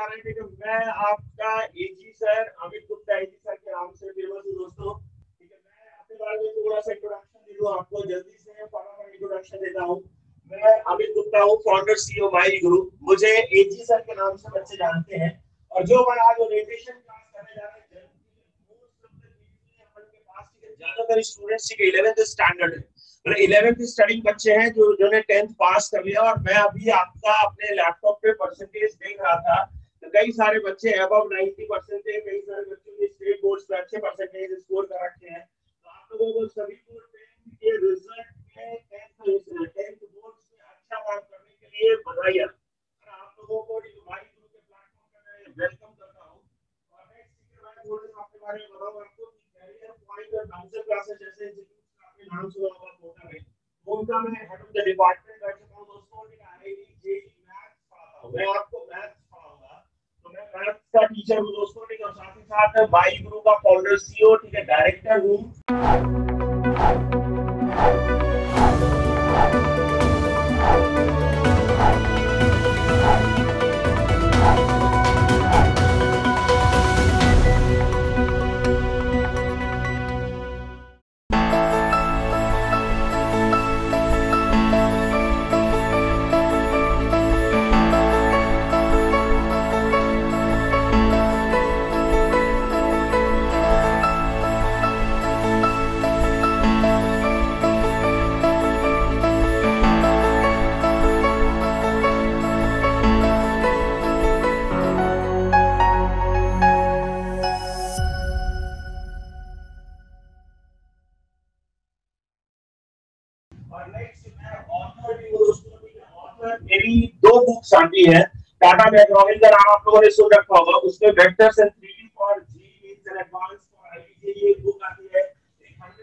जा रहे हैं। ठीक है, मैं आपका एजी सर अमित गुप्ता, एजी सर के नाम से फेमस हूँ दोस्तों। ठीक है, मैं अपने बारे में थोड़ा सा इंट्रोडक्शन दे दूँ आपको, जल्दी से फटाफट इंट्रोडक्शन देता हूँ। मैं अमित गुप्ता हूँ, फाउंडर सीईओ माई ग्रुप। मुझे एजी सर के नाम से बच्चे जानते हैं। और जो मैं आज ओरिएंटेशन क्लास करने जा रहे हैं, ज्यादातर स्टूडेंट्स के 11th स्टैंडर्ड है, मतलब 11th स्टडिंग बच्चे हैं जो जिन्होंने 10th पास कर लिया। और मैं अभी आपका अपने लैपटॉप पे परसेंटेज देख रहा था, तो कई सारे बच्चे अबव 90% है, कई सारे बच्चों ने स्टेट बोर्ड्स पे अच्छे परसेंटेज स्कोर कर रखे हैं। तो आप लोगों को सभी को 10th के रिजल्ट में 10th बोर्ड से अच्छा काम करने के लिए बधाई। आप लोगों को हमारी ग्रुप के प्लेटफॉर्म पे मैं वेलकम करता हूँ। और नेक्स्ट मैं थोड़ा सा आपके बारे में बताऊँ आपको कि कैरियर पॉइंट और काउंसलिंग क्लासेस जैसे इंस्टीट्यूट आपने नाम सुना होगा कोटा में, उनका मैं हेड ऑफ द डिपार्टमेंट रह चुका हूँ दोस्तों। आईआईटी जेईई मैथ्स पढ़ाता हूँ, मैं आपको मैथ्स पढ़ाऊंगा। तो मैं मैथ्स का टीचर हूँ दोस्तों। ठीक है, और साथ ही साथ माई ग्रुप का फाउंडर सीईओ, ठीक है, डायरेक्टर हूँ। मेरी 2 बुक्स आती है। टाटा मैकग्रॉनिल का नाम आप लोगों ने सुन रखा होगा, उसमें vectors and 3D for JEE mains and advance for IIT JEE ये बुक आती है। एक 100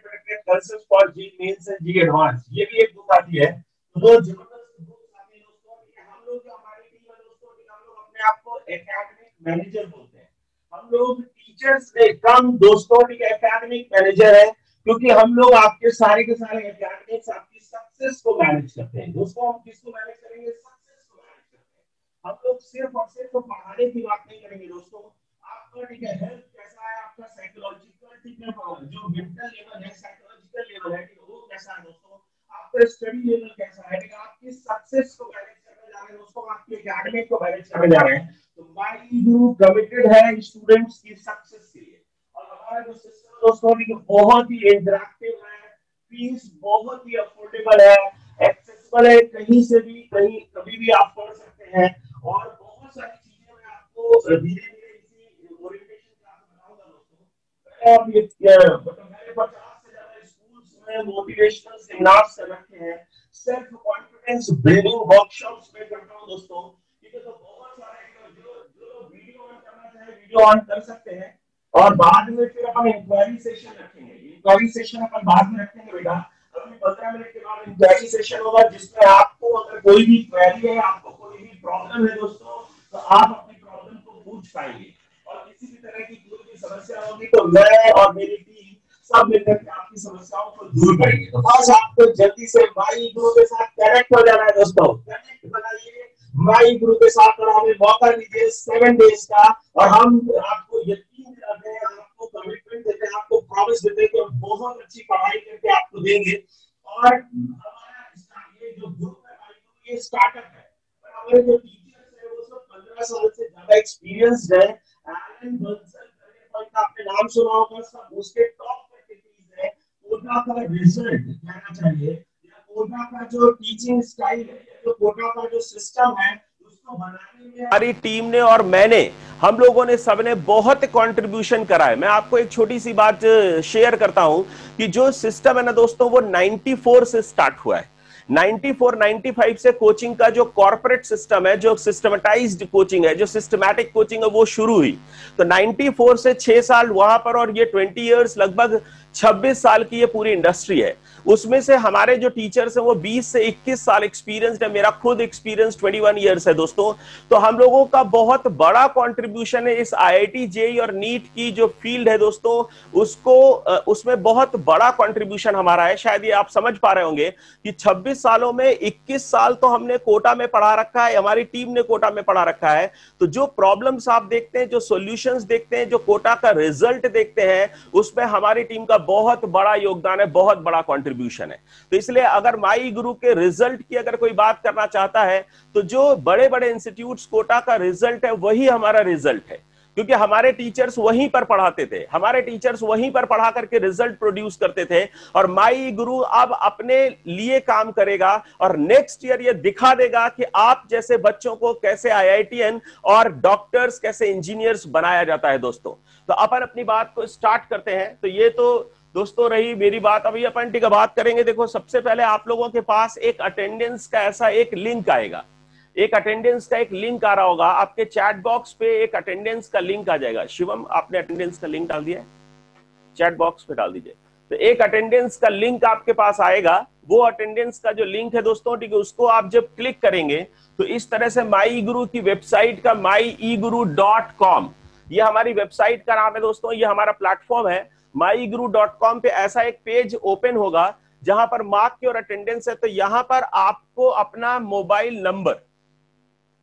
predicted concepts for JEE mains and JEE advance, ये भी एक बुक आती है। तो दो जबरदस्त बुक्स आती है दोस्तों। हम लोग जो हमारी टीम है दोस्तों, हम लोग अपने आप को एकेडमिक मैनेजर बोलते हैं। हम लोग टीचर्स से कम दोस्तों की एकेडमिक मैनेजर है, क्योंकि हम लोग आपके सारे के सारे एकेडमिक्स आपकी सक्सेस को मैनेज करते हैं दोस्तों। हम किसको मैनेज करेंगे? सक्सेस को मैनेज करते हैं। हम लोग सिर्फ और सिर्फ पढ़ाने की बात नहीं करेंगे दोस्तों। आपका ठीक है हेल्थ कैसा है, आपका साइकोलॉजिकल ठीक है, जो मेंटल लेवल है, साइकोलॉजिकल लेवल है, वो कैसा है दोस्तों, आपका स्टडी लेवल कैसा है, आपकी सक्सेस को मैनेज करने जा रहे हैं दोस्तों, आपके एकेडमिक को मैनेज करने जा रहे हैं। तो माई ग्रुप कमिटेड है स्टूडेंट्स की सक्सेस के लिए। और हमारा जो सिस्टम दोस्तों बहुत ही इंटरैक्टिव है, फीस बहुत ही अफोर्डेबल है, एक्सेसिबल है, कहीं से भी कहीं कभी भी आप पढ़ सकते हैं। और बहुत सारी चीजें मैं आपको धीरे-धीरे इसी ओरिएंटेशन क्लास में बताऊंगा दोस्तों। अब ये मतलब मैंने 50 से ज्यादा स्कूल्स में मोटिवेशनल सेमिनार्स रखे हैं, सेल्फ कॉन्फिडेंस बिल्डिंग वर्कशॉप्स में करता हूं दोस्तों। ठीक है, तो बहुत सारे जो वीडियो ऑन करना चाहे वीडियो ऑन कर सकते हैं। और बाद में फिर अपन इंक्वायरी सेशन रखेंगे। इंक्वायरी सेशन अपन बाद में रखेंगे बेटा, अभी 15 मिनट के बाद इंक्वायरी सेशन होगा, जिसमें आपको अगर कोई भी क्वेरी है, आपको कोई भी प्रॉब्लम है दोस्तों, तो आप अपनी प्रॉब्लम को पूछ पाएंगे। और किसी भी तरह की कोई भी समस्या होगी तो मैं और मेरी टीम सब मिलकर के आपकी समस्याओं को दूर करेंगे। तो बस आपको जल्दी से माई ग्रुप के साथ कनेक्ट हो जाना है दोस्तों। कनेक्ट बनाइए, माई ग्रुप के साथ और हमें मौका दीजिए 7 डेज का। और हम आपको यकीन दिलाते हैं, आपको कमिटमेंट देते हैं, आपको प्रॉमिस देते हैं कि हम बहुत अच्छी पढ़ाई करके आपको देंगे। और हमारा ये जो ग्रुप है, ये स्टार्टअप है, पर हमारे जो टीचर्स हैं वो सब 15 साल से ज्यादा एक्सपीरियंस्ड है। एलन बंसल का आपने नाम सुना होगा, सब उसके टॉप फैकल्टीज है। कोटा का रिजल्ट कहना चाहिए, या कोटा का जो टीचिंग स्टाइल है, जो कोटा का जो सिस्टम है, उसको बनाने में हमारी टीम ने और मैंने, हम लोगों ने सबने बहुत कंट्रीब्यूशन करा है। मैं आपको एक छोटी सी बात शेयर करता हूं कि जो सिस्टम है ना दोस्तों, वो 94 से स्टार्ट हुआ है। 94-95 से कोचिंग का जो कॉर्पोरेट सिस्टम है, जो सिस्टमेटाइज्ड कोचिंग है, जो सिस्टमैटिक कोचिंग है, वो शुरू हुई। तो 94 से 6 साल वहां पर, और ये 20 इयर्स लगभग 26 साल की ये पूरी इंडस्ट्री है, उसमें से हमारे जो टीचर्स हैं वो 20 से 21 साल एक्सपीरियंस्ड है। मेरा खुद एक्सपीरियंस 21 इयर्स है दोस्तों। तो हम लोगों का बहुत बड़ा कंट्रीब्यूशन है इस आईआईटी जेईई और नीट की जो फील्ड है दोस्तों, उसमें बहुत बड़ा कंट्रीब्यूशन हमारा है। शायद ये आप समझ पा रहे होंगे कि 26 सालों में 21 साल तो हमने कोटा में पढ़ा रखा है, हमारी टीम ने कोटा में पढ़ा रखा है। तो जो प्रॉब्लम्स आप देखते हैं, जो सॉल्यूशंस देखते हैं, जो कोटा का रिजल्ट देखते हैं, उसमें हमारी टीम का बहुत बड़ा योगदान है, बहुत बड़ा कंट्रीब्यूशन है। तो इसलिए अगर माई गुरु के रिजल्ट की अगर कोई बात करना चाहता है तो जो बड़े बड़े इंस्टीट्यूट्स कोटा का रिजल्ट है वही हमारा रिजल्ट है, क्योंकि हमारे टीचर्स वहीं पर पढ़ाते थे, हमारे टीचर्स वहीं पर पढ़ा करके रिजल्ट प्रोड्यूस करते थे। और माई गुरु अब अपने लिए काम करेगा और नेक्स्ट ईयर ये दिखा देगा कि आप जैसे बच्चों को कैसे आईआईटीएन और डॉक्टर्स, कैसे इंजीनियर्स बनाया जाता है दोस्तों। तो अपन अपनी बात को स्टार्ट करते हैं। तो ये तो दोस्तों रही मेरी बात। अभी अपन ठीक है बात करेंगे। देखो, सबसे पहले आप लोगों के पास एक अटेंडेंस का ऐसा एक लिंक आएगा, एक अटेंडेंस का एक लिंक आ रहा होगा आपके चैट बॉक्स पे, एक अटेंडेंस का लिंक आ जाएगा। शिवम, आपने अटेंडेंस का लिंक डाल दिया है? चैट बॉक्स पे डाल दीजिए। तो एक अटेंडेंस का लिंक आपके पास आएगा। वो अटेंडेंस का जो लिंक है दोस्तों, ठीक है, उसको आप जब क्लिक करेंगे तो इस तरह से माई गुरु की वेबसाइट का myeguru.com, ये हमारी वेबसाइट का नाम है दोस्तों, ये हमारा प्लेटफॉर्म है। myeguru.com पे ऐसा एक पेज ओपन होगा जहां पर मार्क योर अटेंडेंस है। तो यहां पर आपको अपना मोबाइल नंबर,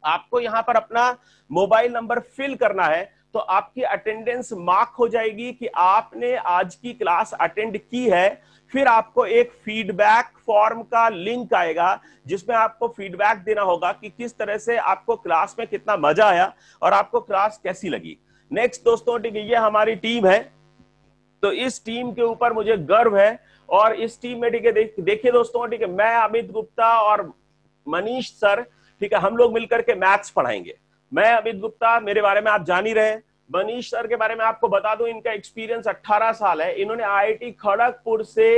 आपको यहां पर अपना मोबाइल नंबर फिल करना है, तो आपकी अटेंडेंस मार्क हो जाएगी कि आपने आज की क्लास अटेंड की है। फिर आपको एक फीडबैक फॉर्म का लिंक आएगा जिसमें आपको फीडबैक देना होगा कि किस तरह से आपको क्लास में कितना मजा आया और आपको क्लास कैसी लगी। नेक्स्ट दोस्तों, ठीक है, ये हमारी टीम है। तो इस टीम के ऊपर मुझे गर्व है। और इस टीम में, ठीक है, देखिए दोस्तों, ठीक है, मैं अमित गुप्ता और मनीष सर, ठीक है, हम लोग मिलकर के मैथ्स पढ़ाएंगे। मैं अमित गुप्ता, मेरे बारे में आप जान ही रहे हैं। मनीष सर के बारे में आपको बता दूं, इनका एक्सपीरियंस 18 साल है। इन्होंने आईआईटी खड़गपुर से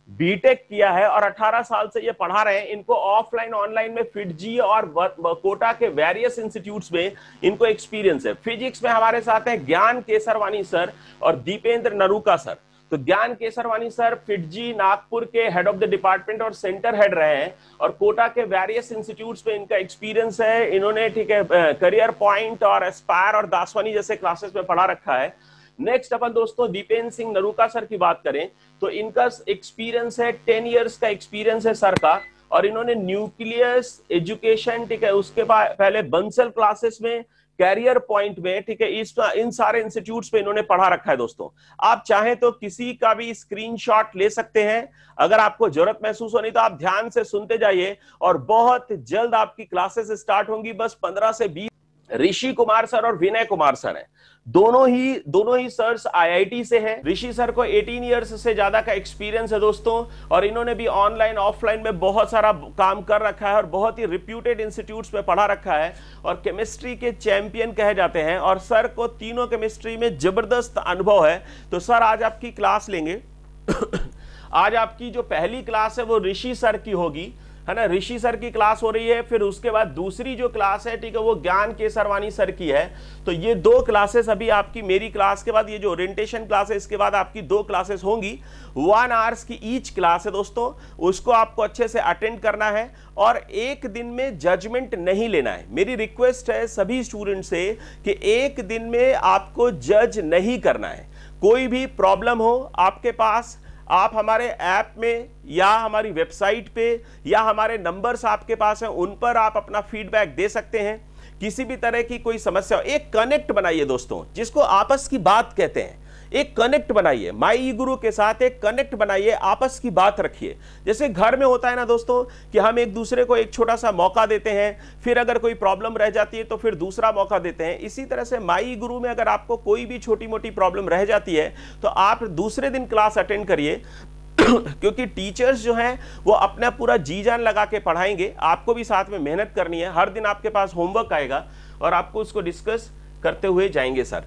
बीटेक किया है और 18 साल से ये पढ़ा रहे हैं। इनको ऑफलाइन ऑनलाइन में फिटजी और कोटा के वेरियस इंस्टीट्यूट्स में इनको एक्सपीरियंस है। फिजिक्स में हमारे साथ हैं ज्ञान केसरवानी सर और दीपेंद्र नरूका सर। तो ज्ञान केसरवानी सर फिटजी नागपुर के हेड ऑफ द डिपार्टमेंट और सेंटर हेड रहे हैं और कोटा के वेरियस इंस्टीट्यूट्स में इनका एक्सपीरियंस है। इन्होंने, ठीक है, करियर पॉइंट और एस्पायर और दासवानी जैसे क्लासेस में पढ़ा रखा है। नेक्स्ट अपन दोस्तों दीपेंद्र सिंह नरूका सर की बात करें तो इनका एक्सपीरियंस है 10 इयर्स का एक्सपीरियंस है सर का। और इन्होंने न्यूक्लियस एजुकेशन, ठीक है, उसके बाद पहले बंसल क्लासेस में, कैरियर पॉइंट में, ठीक है, इन सारे इंस्टीट्यूट्स पे इन्होंने पढ़ा रखा है दोस्तों। आप चाहें तो किसी का भी स्क्रीनशॉट ले सकते हैं। अगर आपको जरूरत महसूस होनी तो आप ध्यान से सुनते जाइए और बहुत जल्द आपकी क्लासेस स्टार्ट होंगी। बस 15 से 20। ऋषि कुमार सर और विनय कुमार सर हैं, दोनों ही सर्स आईआईटी से हैं। ऋषि सर को 18 इयर्स से ज्यादा का एक्सपीरियंस है दोस्तों और इन्होंने भी ऑनलाइन ऑफलाइन में बहुत सारा काम कर रखा है और बहुत ही रिप्यूटेड इंस्टीट्यूट्स में पढ़ा रखा है और केमिस्ट्री के चैंपियन कहे जाते हैं। और सर को तीनों केमिस्ट्री में जबरदस्त अनुभव है। तो सर आज आपकी क्लास लेंगे। आज आपकी जो पहली क्लास है वो ऋषि सर की होगी, है ना, ऋषि सर की क्लास हो रही है। फिर उसके बाद दूसरी जो क्लास है, ठीक है, वो ज्ञान केसरवानी सर की है। तो ये 2 क्लासेस अभी आपकी, मेरी क्लास के बाद ये जो ओरिएंटेशन क्लास है इसके बाद आपकी 2 क्लासेस होंगी। 1 आवर्स की ईच क्लास है दोस्तों, उसको आपको अच्छे से अटेंड करना है और एक दिन में जजमेंट नहीं लेना है। मेरी रिक्वेस्ट है सभी स्टूडेंट से कि एक दिन में आपको जज नहीं करना है। कोई भी प्रॉब्लम हो आपके पास, आप हमारे ऐप में या हमारी वेबसाइट पे या हमारे नंबर्स आपके पास हैं, उन पर आप अपना फीडबैक दे सकते हैं। किसी भी तरह की कोई समस्या हो, एक कनेक्ट बनाइए दोस्तों, जिसको आपस की बात कहते हैं। एक कनेक्ट बनाइए, माई गुरु के साथ एक कनेक्ट बनाइए, आपस की बात रखिए। जैसे घर में होता है ना दोस्तों कि हम एक दूसरे को एक छोटा सा मौका देते हैं, फिर अगर कोई प्रॉब्लम रह जाती है तो फिर दूसरा मौका देते हैं। इसी तरह से माई गुरु में अगर आपको कोई भी छोटी मोटी प्रॉब्लम रह जाती है तो आप दूसरे दिन क्लास अटेंड करिए क्योंकि टीचर्स जो हैं वो अपना पूरा जी जान लगा के पढ़ाएंगे। आपको भी साथ में मेहनत करनी है। हर दिन आपके पास होमवर्क आएगा और आपको उसको डिस्कस करते हुए जाएंगे सर।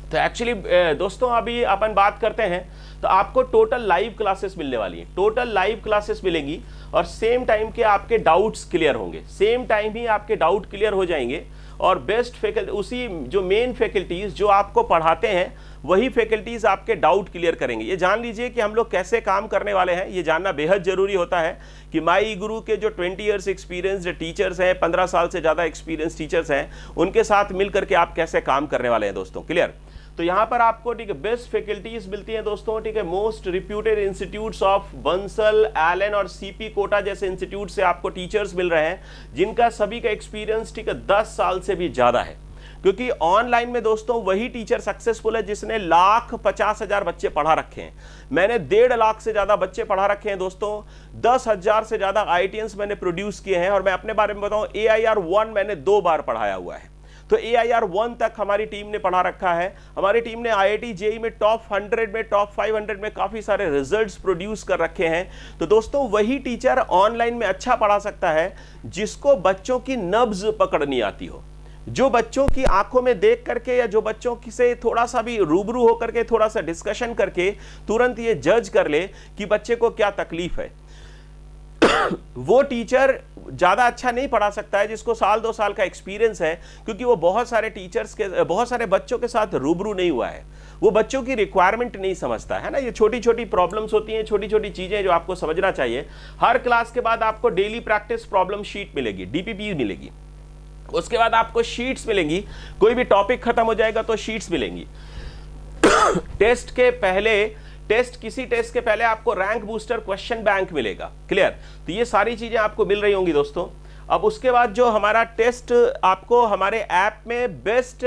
तो एक्चुअली दोस्तों अभी अपन बात करते हैं तो आपको टोटल लाइव क्लासेस मिलने वाली हैं। टोटल लाइव क्लासेस मिलेंगी और सेम टाइम के आपके डाउट्स क्लियर होंगे, सेम टाइम ही आपके डाउट क्लियर हो जाएंगे। और बेस्ट फैकल्टी, उसी जो मेन फैकल्टीज जो आपको पढ़ाते हैं वही फैकल्टीज आपके डाउट क्लियर करेंगे। ये जान लीजिए कि हम लोग कैसे काम करने वाले हैं, ये जानना बेहद जरूरी होता है कि माई गुरु के जो 20 इयर्स एक्सपीरियंस टीचर्स हैं, 15 साल से ज्यादा एक्सपीरियंस टीचर्स हैं, उनके साथ मिलकर के आप कैसे काम करने वाले हैं दोस्तों। क्लियर? तो यहां पर आपको ठीक है बेस्ट फैकल्टीज मिलती हैं दोस्तों, ठीक है, most reputed institutes of Bansal, Allen और सीपी कोटा जैसे इंस्टीट्यूट से आपको टीचर्स मिल रहे हैं जिनका सभी का एक्सपीरियंस ठीक है 10 साल से भी ज्यादा है। क्योंकि ऑनलाइन में दोस्तों वही टीचर सक्सेसफुल है जिसने 1,50,000 बच्चे पढ़ा रखे हैं। मैंने 1.5 लाख से ज्यादा बच्चे पढ़ा रखे हैं दोस्तों, 10,000 से ज्यादा IITians मैंने प्रोड्यूस किए हैं। और मैं अपने बारे में बताऊं, AIR-1 मैंने 2 बार पढ़ाया हुआ है, तो AIR-1 तक हमारी टीम ने पढ़ा रखा है। हमारी टीम ने IIT JEE में टॉप 100 में, टॉप 500 में काफी सारे रिजल्ट्स प्रोड्यूस कर रखे हैं। तो दोस्तों वही टीचर ऑनलाइन में अच्छा पढ़ा सकता है जिसको बच्चों की नब्ज पकड़नी आती हो, जो बच्चों की आंखों में देख करके या जो बच्चों की से थोड़ा सा भी रूबरू होकर के थोड़ा सा डिस्कशन करके तुरंत ये जज कर ले कि बच्चे को क्या तकलीफ है। वो टीचर ज्यादा अच्छा नहीं पढ़ा सकता है जिसको 1-2 साल का एक्सपीरियंस है, क्योंकि वो बहुत सारे टीचर्स के, बहुत सारे बच्चों के साथ रूबरू नहीं हुआ है, वो बच्चों की रिक्वायरमेंट नहीं समझता है ना। ये छोटी छोटी प्रॉब्लम्स होती हैं, छोटी छोटी चीजें जो आपको समझना चाहिए। हर क्लास के बाद आपको डेली प्रैक्टिस प्रॉब्लम शीट मिलेगी, DPP मिलेगी, उसके बाद आपको शीट्स मिलेंगी, कोई भी टॉपिक खत्म हो जाएगा तो शीट्स मिलेंगी। टेस्ट के पहले, किसी टेस्ट के पहले आपको रैंक बूस्टर क्वेश्चन बैंक मिलेगा। क्लियर? तो ये सारी चीजें आपको मिल रही होंगी दोस्तों। अब उसके बाद जो हमारा टेस्ट आपको हमारे ऐप में बेस्ट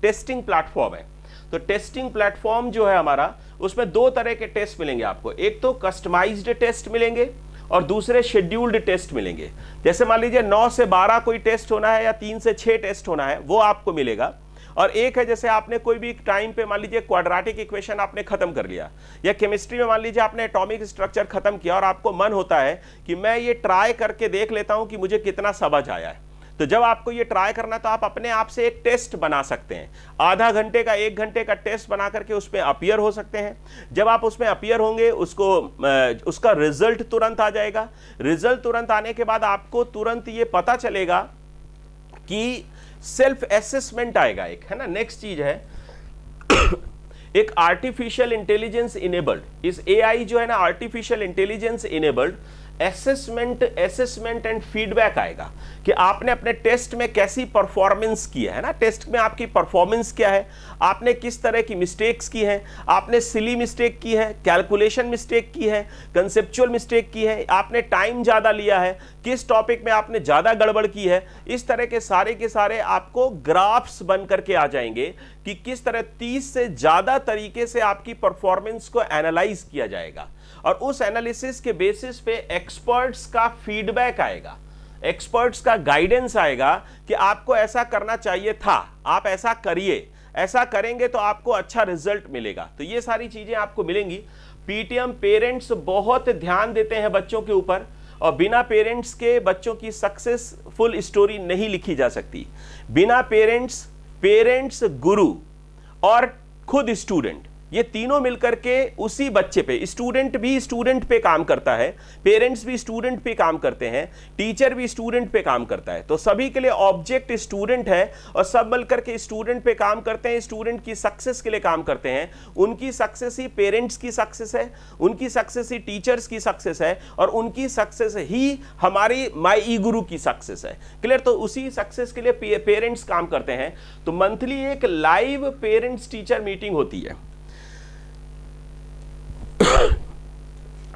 टेस्टिंग प्लेटफॉर्म है, तो टेस्टिंग प्लेटफॉर्म जो है हमारा, उसमें 2 तरह के टेस्ट मिलेंगे आपको। एक तो कस्टमाइज्ड टेस्ट मिलेंगे और दूसरे शेड्यूल्ड टेस्ट मिलेंगे। जैसे मान लीजिए 9 से 12 कोई टेस्ट होना है या 3 से 6 टेस्ट होना है, वो आपको मिलेगा। और एक है जैसे आपने कोई भी टाइम पे मान लीजिए क्वाड्रेटिक इक्वेशन आपने खत्म कर लिया, या केमिस्ट्री में मान लीजिए आपने एटॉमिक स्ट्रक्चर खत्म किया और आपको मन होता है कि मैं ये ट्राई करके देख लेता हूं कि मुझे कितना समझ आया है। तो जब आपको ये ट्राई करना तो आप अपने आप से एक टेस्ट बना सकते हैं, आधा घंटे का 1 घंटे का टेस्ट बना करके उसमें अपीयर हो सकते हैं। जब आप उसमें अपीयर होंगे उसका रिजल्ट तुरंत आ जाएगा। रिजल्ट तुरंत आने के बाद आपको तुरंत ये पता चलेगा कि सेल्फ असेसमेंट आएगा एक, है ना। नेक्स्ट चीज है एक आर्टिफिशियल इंटेलिजेंस इनेबल्ड, इस AI जो है ना artificial intelligence enabled assessment and feedback आएगा कि आपने अपने टेस्ट में कैसी परफॉर्मेंस की है ना, टेस्ट में आपकी परफॉर्मेंस क्या है, आपने किस तरह की मिस्टेक्स की हैं, आपने सिली मिस्टेक की है, कैलकुलेशन मिस्टेक की है, कंसेप्चुअल मिस्टेक की है, आपने टाइम ज्यादा लिया है, किस टॉपिक में आपने ज्यादा गड़बड़ की है। इस तरह के सारे आपको ग्राफ्स बन करके आ जाएंगे कि किस तरह 30 से ज्यादा तरीके से आपकी परफॉर्मेंस को एनालाइज किया जाएगा और उस एनालिसिस के बेसिस पे एक्सपर्ट्स का फीडबैक आएगा, एक्सपर्ट्स का गाइडेंस आएगा कि आपको ऐसा करना चाहिए था, आप ऐसा करिए, ऐसा करेंगे तो आपको अच्छा रिजल्ट मिलेगा। तो ये सारी चीजें आपको मिलेंगी। PTM पेरेंट्स बहुत ध्यान देते हैं बच्चों के ऊपर, और बिना पेरेंट्स के बच्चों की सक्सेसफुल स्टोरी नहीं लिखी जा सकती। बिना पेरेंट्स गुरु और खुद स्टूडेंट, ये तीनों मिलकर के उसी बच्चे पे, स्टूडेंट भी स्टूडेंट पे काम करता है, पेरेंट्स भी स्टूडेंट पे काम करते हैं, टीचर भी स्टूडेंट पे काम करता है। तो सभी के लिए ऑब्जेक्ट स्टूडेंट है और सब मिलकर के स्टूडेंट पे काम करते हैं, स्टूडेंट की सक्सेस के लिए काम करते हैं। उनकी सक्सेस ही पेरेंट्स की सक्सेस है, उनकी सक्सेस ही टीचर्स की सक्सेस है, और उनकी सक्सेस ही हमारी माई ई गुरु की सक्सेस है। क्लियर? तो उसी सक्सेस के लिए पेरेंट्स काम करते हैं। तो मंथली एक लाइव पेरेंट्स टीचर मीटिंग होती है,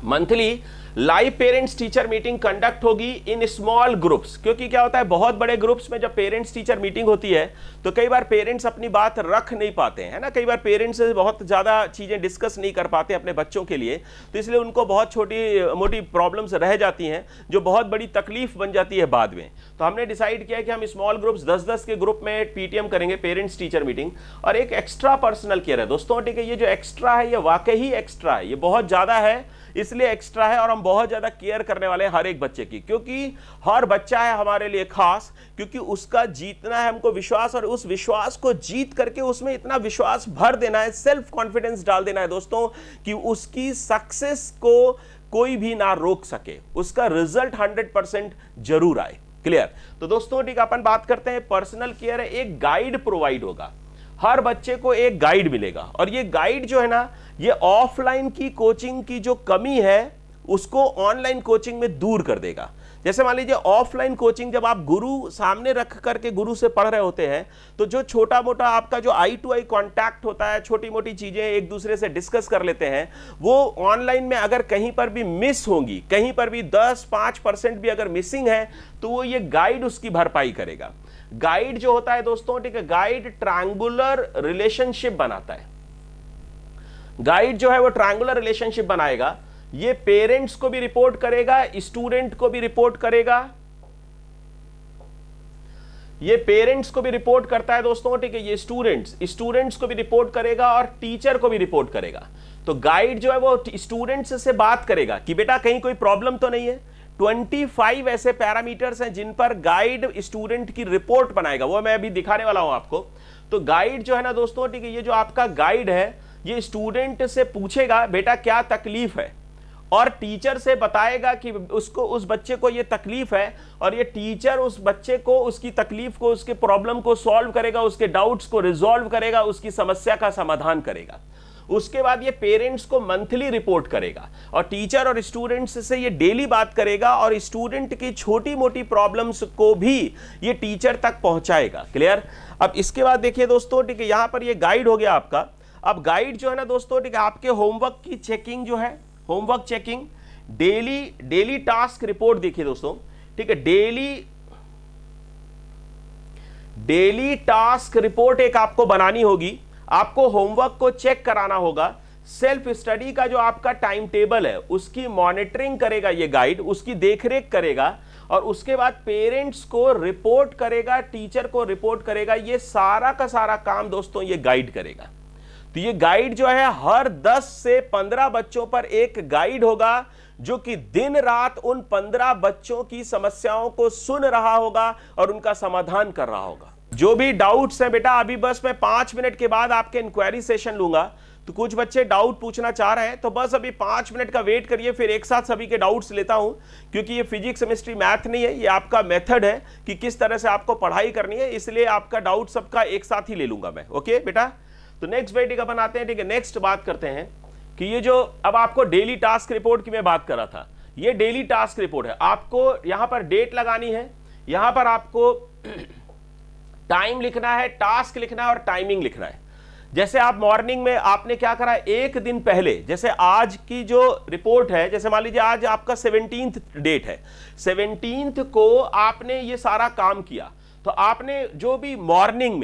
monthly live parents teacher meeting conduct होगी इन स्मॉल ग्रुप्स। क्योंकि क्या होता है, बहुत बड़े ग्रुप्स में जब पेरेंट्स टीचर मीटिंग होती है तो कई बार पेरेंट्स अपनी बात रख नहीं पाते हैं ना, कई बार पेरेंट्स बहुत ज्यादा चीजें डिस्कस नहीं कर पाते अपने बच्चों के लिए, तो इसलिए उनको बहुत छोटी मोटी प्रॉब्लम्स रह जाती हैं जो बहुत बड़ी तकलीफ बन जाती है बाद में। तो हमने डिसाइड किया कि हम स्मॉल ग्रुप्स 10-10 के ग्रुप में PTM करेंगे, पेरेंट्स टीचर मीटिंग। और एक एक्स्ट्रा पर्सनल केयर है दोस्तों, ठीक है, ये जो एक्स्ट्रा है ये वाकई ही एक्स्ट्रा है, ये बहुत ज्यादा है, इसलिए एक्स्ट्रा है। और हम बहुत ज्यादा केयर करने वाले हैं हर एक बच्चे की, क्योंकि हर बच्चा है हमारे लिए खास, क्योंकि उसका जीतना है हमको विश्वास, और उस विश्वास को जीत करके उसमें इतना विश्वास भर देना है, सेल्फ कॉन्फिडेंस डाल देना है दोस्तों कि उसकी सक्सेस को कोई भी ना रोक सके, उसका रिजल्ट 100% जरूर आए। क्लियर? तो दोस्तों ठीक, अपन बात करते हैं पर्सनल केयर है, एक गाइड प्रोवाइड होगा, हर बच्चे को एक गाइड मिलेगा, और ये गाइड जो है ना, ये ऑफलाइन की कोचिंग की जो कमी है उसको ऑनलाइन कोचिंग में दूर कर देगा। जैसे मान लीजिए ऑफलाइन कोचिंग जब आप गुरु सामने रख करके गुरु से पढ़ रहे होते हैं, तो जो छोटा मोटा आपका जो आई टू आई कांटेक्ट होता है, छोटी मोटी चीजें एक दूसरे से डिस्कस कर लेते हैं, वो ऑनलाइन में अगर कहीं पर भी मिस होंगी, कहीं पर भी 10-5% भी अगर मिसिंग है, तो वो ये गाइड उसकी भरपाई करेगा। गाइड जो होता है दोस्तों ठीक है, गाइड ट्रायंगुलर रिलेशनशिप बनाता है। गाइड जो है वो ट्रायंगुलर रिलेशनशिप बनाएगा, ये पेरेंट्स को भी रिपोर्ट करेगा, स्टूडेंट को भी रिपोर्ट करेगा, ये पेरेंट्स को भी रिपोर्ट करता है दोस्तों ठीक है, ये स्टूडेंट्स को भी रिपोर्ट करेगा और टीचर को भी रिपोर्ट करेगा। तो गाइड जो है वो स्टूडेंट्स से बात करेगा कि बेटा कहीं कोई प्रॉब्लम तो नहीं है। 25 ऐसे पैरामीटर्स हैं जिन पर गाइड स्टूडेंट की रिपोर्ट बनाएगा, वो मैं अभी दिखाने वाला हूं आपको। तो गाइड जो है ना दोस्तों ठीक है, ये जो आपका गाइड है ये स्टूडेंट से पूछेगा बेटा क्या तकलीफ है, और टीचर से बताएगा कि उसको, उस बच्चे को ये तकलीफ है, और ये टीचर उस बच्चे को उसकी तकलीफ को, उसके प्रॉब्लम को सॉल्व करेगा, उसके डाउट्स को रिजॉल्व करेगा, उसकी समस्या का समाधान करेगा। उसके बाद ये पेरेंट्स को मंथली रिपोर्ट करेगा, और टीचर और स्टूडेंट्स से ये डेली बात करेगा, और स्टूडेंट की छोटी मोटी प्रॉब्लम्स को भी ये टीचर तक पहुंचाएगा। क्लियर? अब इसके बाद देखिए दोस्तों ठीक है, यहां पर ये गाइड हो गया आपका। अब गाइड जो है ना दोस्तों ठीक है, आपके होमवर्क की चेकिंग जो है, homework checking, daily task report देखिए दोस्तों ठीक है, डेली टास्क रिपोर्ट एक आपको बनानी होगी, आपको होमवर्क को चेक कराना होगा, सेल्फ स्टडी का जो आपका टाइम टेबल है उसकी मॉनिटरिंग करेगा ये गाइड, उसकी देखरेख करेगा, और उसके बाद पेरेंट्स को रिपोर्ट करेगा, टीचर को रिपोर्ट करेगा। ये सारा का सारा काम दोस्तों ये गाइड करेगा। तो ये गाइड जो है हर 10 से 15 बच्चों पर एक गाइड होगा, जो कि दिन रात उन 15 बच्चों की समस्याओं को सुन रहा होगा और उनका समाधान कर रहा होगा। जो भी डाउट्स है बेटा, अभी बस मैं 5 मिनट के बाद आपके इंक्वायरी सेशन लूंगा, तो कुछ बच्चे डाउट पूछना चाह रहे हैं, तो बस अभी 5 मिनट का वेट करिए, फिर एक साथ सभी के डाउट्स लेता हूं, क्योंकि ये फिजिक्स केमिस्ट्री मैथ नहीं है, ये आपका मेथड है कि किस तरह से आपको पढ़ाई करनी है, इसलिए आपका डाउट सबका एक साथ ही ले लूंगा मैं। ओके बेटा, तो नेक्स्ट बेटी अपन आते हैं ठीक है, नेक्स्ट बात करते हैं कि ये जो अब आपको डेली टास्क रिपोर्ट की मैं बात कर रहा था, ये डेली टास्क रिपोर्ट है। आपको यहां पर डेट लगानी है, यहां पर आपको टाइम लिखना है, टास्क लिखना है और टाइमिंग लिखना है। जैसे आप मॉर्निंग में आपने क्या करा, एक दिन पहले, जैसे आज की जो रिपोर्ट है, जैसे मान लीजिए आज आपका 17th डेट है, 17th को आपने ये सारा काम किया, तो आपने जो भी मॉर्निंग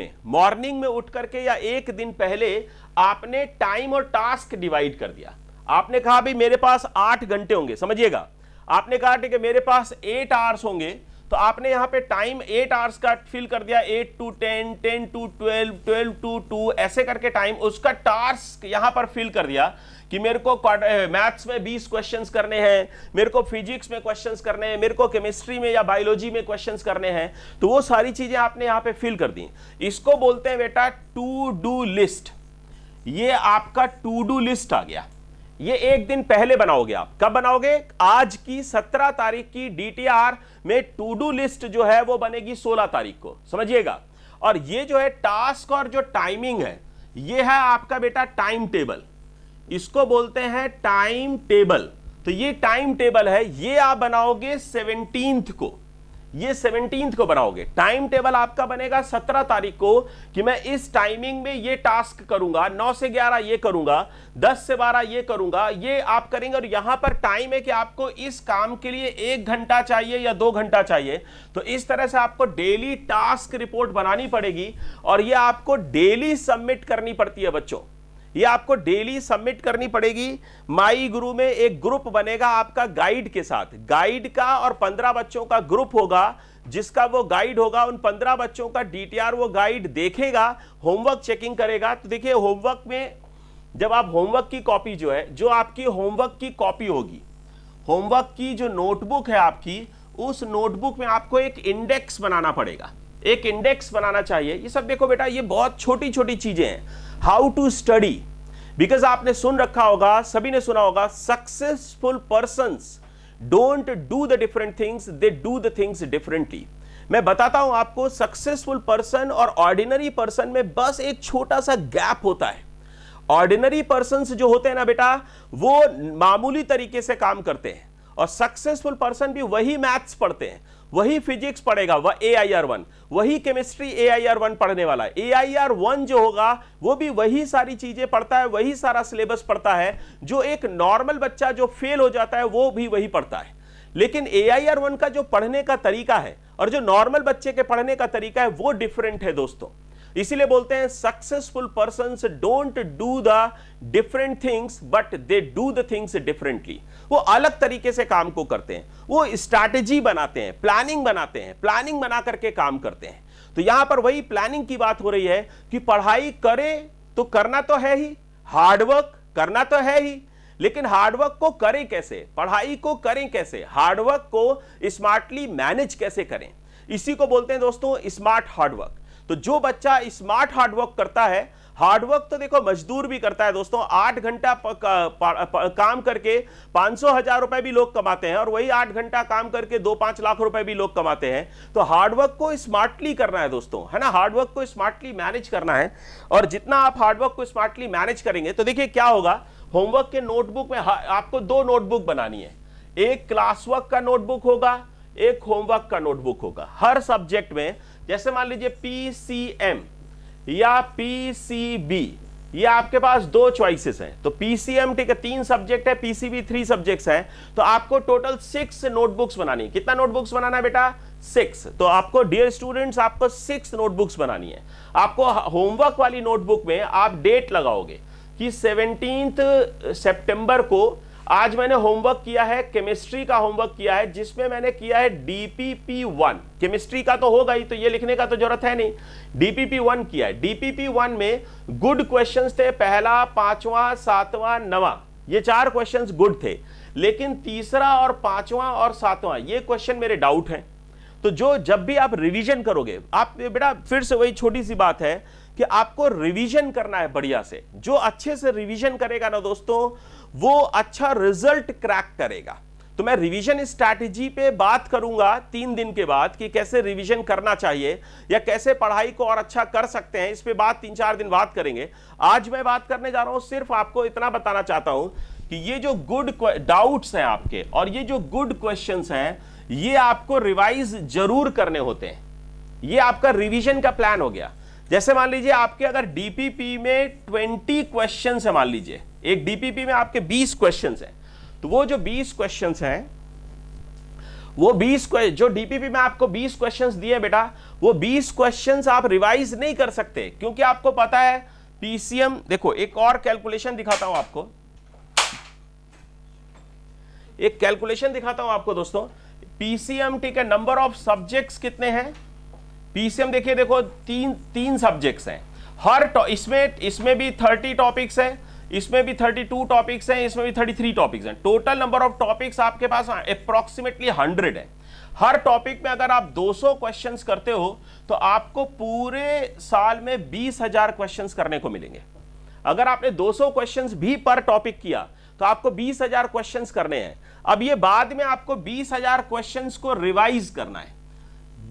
में उठ करके या एक दिन पहले आपने टाइम और टास्क डिवाइड कर दिया। आपने कहा भाई मेरे पास 8 घंटे होंगे, समझिएगा, आपने कहा ठीक है मेरे पास 8 आवर्स होंगे, तो आपने यहां पे टाइम 8 आवर्स का फिल कर दिया, 8 to 10, 10 to 12, 12 to 2, ऐसे करके टाइम, उसका टास्क यहां पर फिल कर दिया कि मेरे को मैथ्स में 20 क्वेश्चंस करने हैं, मेरे को फिजिक्स में क्वेश्चंस करने हैं, मेरे को केमिस्ट्री में या बायोलॉजी में क्वेश्चंस करने हैं, तो वो सारी चीजें आपने यहां पे फिल कर दी। इसको बोलते हैं बेटा टू डू लिस्ट। ये आपका टू डू लिस्ट आ गया, ये एक दिन पहले बनाओगे आप। कब बनाओगे? आज की 17 तारीख की DTR में टू डू लिस्ट जो है वो बनेगी 16 तारीख को, समझिएगा। और ये जो है टास्क और जो टाइमिंग है, ये है आपका बेटा टाइम टेबल, इसको बोलते हैं टाइम टेबल। तो ये टाइम टेबल है, ये आप बनाओगे 17th को, ये 17th को बनाओगे। टाइम टेबल आपका बनेगा 17 तारीख को कि मैं इस टाइमिंग में ये टास्क करूंगा, 9 से 11 ये करूंगा, 10 से 12 ये करूंगा, ये आप करेंगे। और यहां पर टाइम है कि आपको इस काम के लिए 1 घंटा चाहिए या 2 घंटा चाहिए। तो इस तरह से आपको डेली टास्क रिपोर्ट बनानी पड़ेगी, और ये आपको डेली सबमिट करनी पड़ती है बच्चों, ये आपको डेली सबमिट करनी पड़ेगी। माई गुरु में एक ग्रुप बनेगा आपका गाइड के साथ, गाइड का और 15 बच्चों का ग्रुप होगा, जिसका वो गाइड होगा। उन 15 बच्चों का DTR वो गाइड देखेगा, होमवर्क चेकिंग करेगा। तो देखिए होमवर्क में जब आप होमवर्क की कॉपी जो है, जो आपकी होमवर्क की कॉपी होगी, होमवर्क की जो नोटबुक है आपकी, उस नोटबुक में आपको एक इंडेक्स बनाना पड़ेगा, एक इंडेक्स बनाना चाहिए। ये सब देखो बेटा, ये बहुत छोटी छोटी चीजें हैं। हाउ टू स्टडी, बिकॉज आपने सुन रखा होगा, सभी ने सुना होगा, successful persons don't do the different things, they do the things differently. मैं बताता हूं आपको, सक्सेसफुल पर्सन और ऑर्डिनरी पर्सन में बस एक छोटा सा गैप होता है। ऑर्डिनरी पर्सन्स जो होते हैं ना बेटा, वो मामूली तरीके से काम करते हैं, और सक्सेसफुल पर्सन भी वही मैथ्स पढ़ते हैं, वही फिजिक्स पढ़ेगा, वह AIR1, वही केमिस्ट्री AIR1 पढ़ने वाला है। AIR1 जो होगा वो भी वही सारी चीजें पढ़ता है, वही सारा सिलेबस पढ़ता है जो एक नॉर्मल बच्चा जो फेल हो जाता है वो भी वही पढ़ता है। लेकिन AIR1 का जो पढ़ने का तरीका है और जो नॉर्मल बच्चे के पढ़ने का तरीका है वो डिफरेंट है दोस्तों। इसीलिए बोलते हैं successful persons don't do the different things but they do the things differently. वो अलग तरीके से काम को करते हैं, वो स्ट्रैटेजी बनाते हैं, प्लानिंग बनाते हैं, प्लानिंग बना करके काम करते हैं। तो यहां पर वही प्लानिंग की बात हो रही है कि पढ़ाई करें तो करना तो है ही, हार्डवर्क करना तो है ही, लेकिन हार्डवर्क को करें कैसे, पढ़ाई को करें कैसे, हार्डवर्क को स्मार्टली मैनेज कैसे करें, इसी को बोलते हैं दोस्तों स्मार्ट हार्डवर्क। तो जो बच्चा स्मार्ट हार्डवर्क करता है, हार्डवर्क तो देखो मजदूर भी करता है दोस्तों, 8 घंटा काम करके 500,000 रुपए भी लोग कमाते हैं, और वही 8 घंटा काम करके 2-5 लाख रुपए भी लोग कमाते हैं। तो हार्डवर्क को स्मार्टली करना है दोस्तों, है ना, हार्डवर्क को स्मार्टली मैनेज करना है। और जितना आप हार्डवर्क को स्मार्टली मैनेज करेंगे तो देखिए क्या होगा, होमवर्क के नोटबुक में आपको 2 नोटबुक बनानी है, एक क्लास वर्क का नोटबुक होगा, एक होमवर्क का नोटबुक होगा हर सब्जेक्ट में। जैसे मान लीजिए PCM या PCB, ये आपके पास 2 चॉइसेस हैं। तो PCM ठीक है 3 सब्जेक्ट है, PCB 3 सब्जेक्ट्स हैं, तो आपको टोटल 6 नोटबुक्स बनानी है। कितना नोटबुक्स बनाना है बेटा? 6। तो आपको डियर स्टूडेंट्स आपको 6 नोटबुक्स बनानी है। आपको होमवर्क वाली नोटबुक में आप डेट लगाओगे कि 17 सितंबर को आज मैंने होमवर्क किया है, केमिस्ट्री का होमवर्क किया है, जिसमें मैंने किया है DPP1। केमिस्ट्री का तो होगा ही, तो ये लिखने का तो जरूरत है नहीं, DPP1 किया है। DPP1 में गुड क्वेश्चंस थे, पहला, 5वां, 7वां, 9वां, ये 4 क्वेश्चंस गुड थे। लेकिन तीसरा और 5वां और 7वां ये क्वेश्चन मेरे डाउट हैं। तो जो जब भी आप रिवीजन करोगे, आप बेटा फिर से वही छोटी सी बात है कि आपको रिवीजन करना है बढ़िया से। जो अच्छे से रिवीजन करेगा ना दोस्तों, वो अच्छा रिजल्ट क्रैक करेगा। तो मैं रिवीजन स्ट्रैटेजी पे बात करूंगा 3 दिन के बाद कि कैसे रिवीजन करना चाहिए या कैसे पढ़ाई को और अच्छा कर सकते हैं, इस पे बात 3-4 दिन बात करेंगे। आज मैं बात करने जा रहा हूं, सिर्फ आपको इतना बताना चाहता हूं कि ये जो गुड डाउट्स हैं आपके और ये जो गुड क्वेश्चंस हैं, ये आपको रिवाइज जरूर करने होते हैं। ये आपका रिवीजन का प्लान हो गया। जैसे मान लीजिए आपके अगर डीपीपी में 20 क्वेश्चंस है, मान लीजिए एक डीपीपी में आपके 20 क्वेश्चंस हैं, तो वो जो 20 क्वेश्चंस हैं, वो 20 जो डीपीपी में आपको 20 क्वेश्चंस दिए बेटा, वो 20 क्वेश्चंस आप रिवाइज नहीं कर सकते, क्योंकि आपको पता है पीसीएम। देखो एक और कैलकुलेशन दिखाता हूं आपको, एक कैलकुलेशन दिखाता हूं आपको दोस्तों। पीसीएम ठीक है, नंबर ऑफ सब्जेक्ट्स कितने हैं? पीसीएम देखिए, देखो तीन सब्जेक्ट्स हैं हर इसमें भी 30 टॉपिक्स हैं, इसमें भी 32 टॉपिक्स हैं, इसमें भी 33 टॉपिक्स हैं। टोटल नंबर ऑफ टॉपिक्स आपके पास अप्रोक्सीमेटली 100 है। हर टॉपिक में अगर आप 200 क्वेश्चंस करते हो तो आपको पूरे साल में 20,000 क्वेश्चंस करने को मिलेंगे। अगर आपने 200 क्वेश्चंस भी पर टॉपिक किया तो आपको 20,000 क्वेश्चंस करने हैं। अब ये बाद में आपको 20,000 क्वेश्चंस को रिवाइज करना है,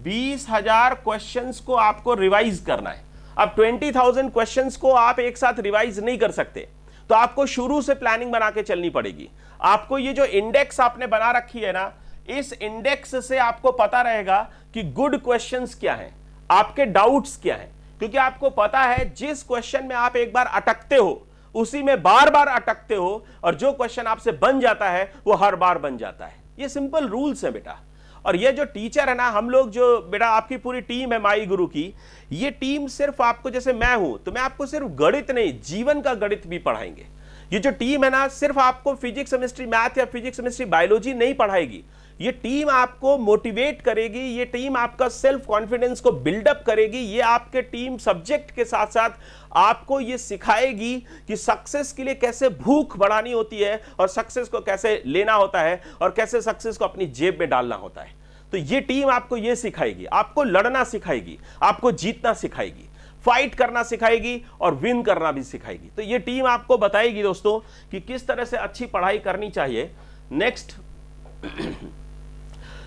20,000 क्वेश्चंस को आपको रिवाइज करना है। अब 20,000 क्वेश्चंस को आप एक साथ रिवाइज नहीं कर सकते, तो आपको शुरू से प्लानिंग बना के चलनी पड़ेगी। आपको ये जो इंडेक्स आपने बना रखी है ना, इस इंडेक्स से आपको पता रहेगा कि गुड क्वेश्चंस क्या हैं, आपके डाउट्स क्या हैं, क्योंकि आपको पता है जिस क्वेश्चन में आप एक बार अटकते हो उसी में बार बार अटकते हो, और जो क्वेश्चन आपसे बन जाता है वो हर बार बन जाता है। ये सिंपल रूल्स है बेटा। और ये जो टीचर है ना, हम लोग जो बेटा आपकी पूरी टीम है माई गुरु की, ये टीम सिर्फ आपको, जैसे मैं हूं तो मैं आपको सिर्फ गणित नहीं, जीवन का गणित भी पढ़ाएंगे। ये जो टीम है ना, सिर्फ आपको फिजिक्स केमिस्ट्री मैथ या फिजिक्स केमिस्ट्री बायोलॉजी नहीं पढ़ाएगी। ये टीम आपको मोटिवेट करेगी, ये टीम आपका सेल्फ कॉन्फिडेंस को बिल्डअप करेगी। ये आपके टीम सब्जेक्ट के साथ साथ आपको ये सिखाएगी कि सक्सेस के लिए कैसे भूख बढ़ानी होती है और सक्सेस को कैसे लेना होता है और कैसे सक्सेस को अपनी जेब में डालना होता है। तो ये टीम आपको ये सिखाएगी, आपको लड़ना सिखाएगी, आपको जीतना सिखाएगी, फाइट करना सिखाएगी और विन करना भी सिखाएगी। तो ये टीम आपको बताएगी दोस्तों कि किस तरह से अच्छी पढ़ाई करनी चाहिए। नेक्स्ट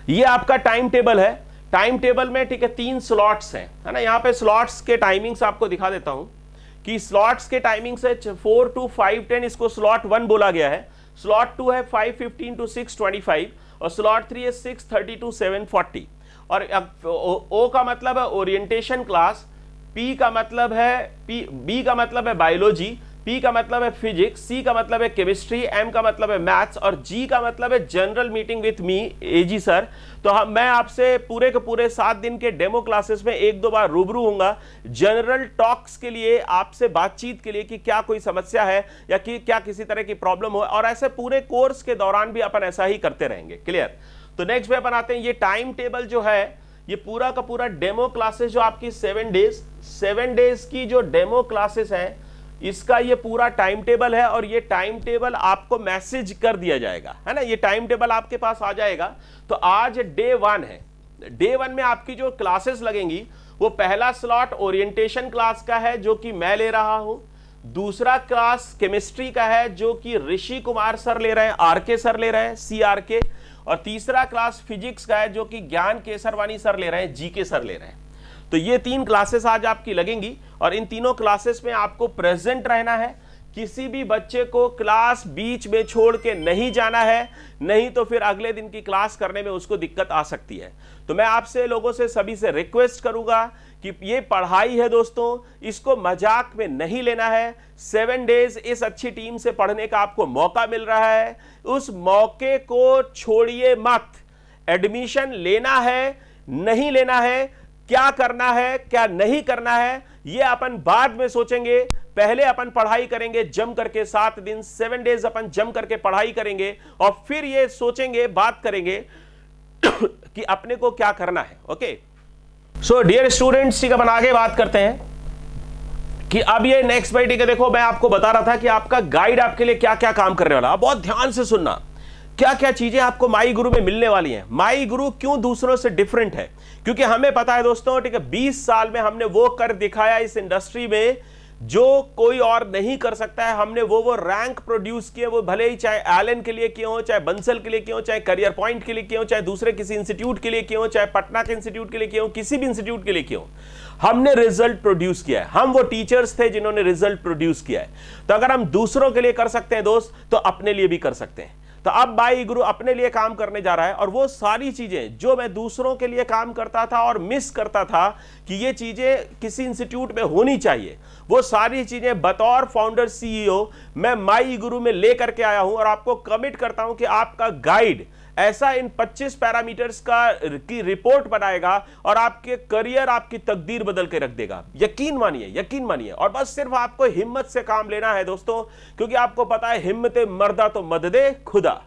ये आपका टाइम टेबल है। टाइम टेबल में ठीक है 3 स्लॉट्स हैं, है ना। यहाँ पे स्लॉट्स के टाइमिंग्स आपको दिखा देता हूं कि स्लॉट्स के टाइमिंग्स है 4 to 5:10, इसको स्लॉट 1 बोला गया है। स्लॉट 2 है 5:15 to 6:25 और स्लॉट 3 है 6:30 to 7:40। और ओ का मतलब है ओरिएंटेशन क्लास, बी का मतलब है बायोलॉजी, पी का मतलब है फिजिक्स, सी का मतलब है केमिस्ट्री, एम का मतलब है मैथ्स और जी का मतलब है general meeting with me AG sir. तो मैं आपसे पूरे के पूरे 7 दिन के डेमो क्लासेस में 1-2 बार रूबरू होऊंगा जनरल टॉक्स के लिए, आपसे बातचीत के लिए कि क्या कोई समस्या है या कि क्या किसी तरह की प्रॉब्लम हो, और ऐसे पूरे कोर्स के दौरान भी अपन ऐसा ही करते रहेंगे। क्लियर। तो नेक्स्ट पे अपन आते हैं, ये टाइम टेबल जो है ये पूरा का पूरा डेमो क्लासेस जो आपकी 7 डेज की जो डेमो क्लासेस हैं इसका ये पूरा टाइम टेबल है। और ये टाइम टेबल आपको मैसेज कर दिया जाएगा, है ना। ये टाइम टेबल आपके पास आ जाएगा। तो आज डे 1 है। डे 1 में आपकी जो क्लासेस लगेंगी वो पहला स्लॉट ओरिएंटेशन क्लास का है जो कि मैं ले रहा हूं। दूसरा क्लास केमिस्ट्री का है जो कि ऋषि कुमार सर ले रहे हैं, आरके सर ले रहे हैं, CRK। और तीसरा क्लास फिजिक्स का है जो कि ज्ञान केसरवानी सर ले रहे हैं, GK सर ले रहे हैं। तो ये 3 क्लासेस आज आपकी लगेंगी और इन तीनों क्लासेस में आपको प्रेजेंट रहना है। किसी भी बच्चे को क्लास बीच में छोड़ के नहीं जाना है, नहीं तो फिर अगले दिन की क्लास करने में उसको दिक्कत आ सकती है। तो मैं आपसे लोगों से सभी से रिक्वेस्ट करूंगा कि ये पढ़ाई है दोस्तों, इसको मजाक में नहीं लेना है। 7 डेज इस अच्छी टीम से पढ़ने का आपको मौका मिल रहा है, उस मौके को छोड़िए मत। एडमिशन लेना है नहीं लेना है, क्या करना है क्या नहीं करना है, ये अपन बाद में सोचेंगे। पहले अपन पढ़ाई करेंगे जम करके 7 दिन 7 डेज अपन जम करके पढ़ाई करेंगे और फिर ये सोचेंगे, बात करेंगे कि अपने को क्या करना है। ओके सो डियर स्टूडेंट्स, ठीक है अपन आगे बात करते हैं कि अब ये नेक्स्ट भाई ठीक है। देखो मैं आपको बता रहा था कि आपका गाइड आपके लिए क्या क्या काम करने वाला है। बहुत ध्यान से सुनना, क्या क्या चीजें आपको माई गुरु में मिलने वाली हैं। माई गुरु क्यों दूसरों से डिफरेंट है, क्योंकि हमें पता है दोस्तों ठीक है 20 साल में हमने वो कर दिखाया इस इंडस्ट्री में जो कोई और नहीं कर सकता है। हमने वो रैंक प्रोड्यूस किए, वो भले ही चाहे एलन के लिए किए हो, चाहे बंसल के लिए किए हो, चाहे करियर पॉइंट के लिए किए हो, चाहे दूसरे किसी इंस्टीट्यूट के लिए किए हो, चाहे पटना के इंस्टीट्यूट के लिए किए हो, किसी भी इंस्टीट्यूट के लिए किए हो, हमने रिजल्ट प्रोड्यूस किया है। हम वो टीचर्स थे जिन्होंने रिजल्ट प्रोड्यूस किया है। तो अगर हम दूसरों के लिए कर सकते हैं दोस्त, तो अपने लिए भी कर सकते हैं। तो अब माई गुरु अपने लिए काम करने जा रहा है और वो सारी चीजें जो मैं दूसरों के लिए काम करता था और मिस करता था कि ये चीजें किसी इंस्टीट्यूट में होनी चाहिए, वो सारी चीजें बतौर फाउंडर CEO मैं माई गुरु में लेकर के आया हूं। और आपको कमिट करता हूं कि आपका गाइड ऐसा इन 25 पैरामीटर्स की रिपोर्ट बनाएगा और आपके करियर, आपकी तकदीर बदल के रख देगा। यकीन मानिए। और बस सिर्फ आपको हिम्मत से काम लेना है दोस्तों, क्योंकि आपको पता है हिम्मत मर्दा तो मददे खुदा।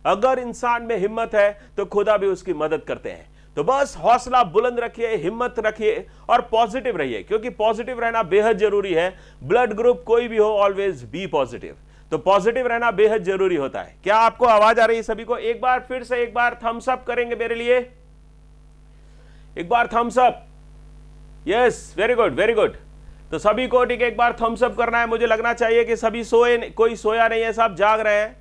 अगर इंसान में हिम्मत है तो खुदा भी उसकी मदद करते हैं। तो बस हौसला बुलंद रखिए, हिम्मत रखिए और पॉजिटिव रहिए, क्योंकि पॉजिटिव रहना बेहद जरूरी है। ब्लड ग्रुप कोई भी हो, ऑलवेज बी पॉजिटिव। तो पॉजिटिव रहना बेहद जरूरी होता है। क्या आपको आवाज आ रही है सभी को? एक बार फिर से एक बार थम्स अप करेंगे मेरे लिए, एक बार thumbs up. Yes, very good very good. तो सभी को ठीक है एक बार थम्स अप करना है। मुझे लगना चाहिए कि सभी सोए, कोई सोया नहीं है, सब जाग रहे हैं।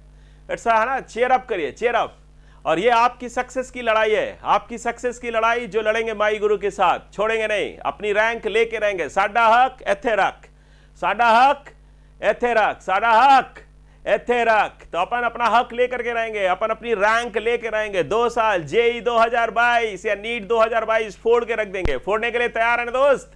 ऐसा है ना, चेयर अप करिए, चेयर अप। और ये आपकी सक्सेस की लड़ाई है, आपकी सक्सेस की लड़ाई जो लड़ेंगे माई गुरु के साथ, छोड़ेंगे नहीं, अपनी रैंक लेके रहेंगे। साडा हक एथे रख, साडा हक एथे रख, साडा हक एथे रख। तो अपन अपना हक लेकर के रहेंगे, अपन अपनी रैंक लेके रहेंगे। 2 साल जेई 2022 या नीट 2022 फोड़ के रख देंगे। फोड़ने के लिए तैयार है ना दोस्त?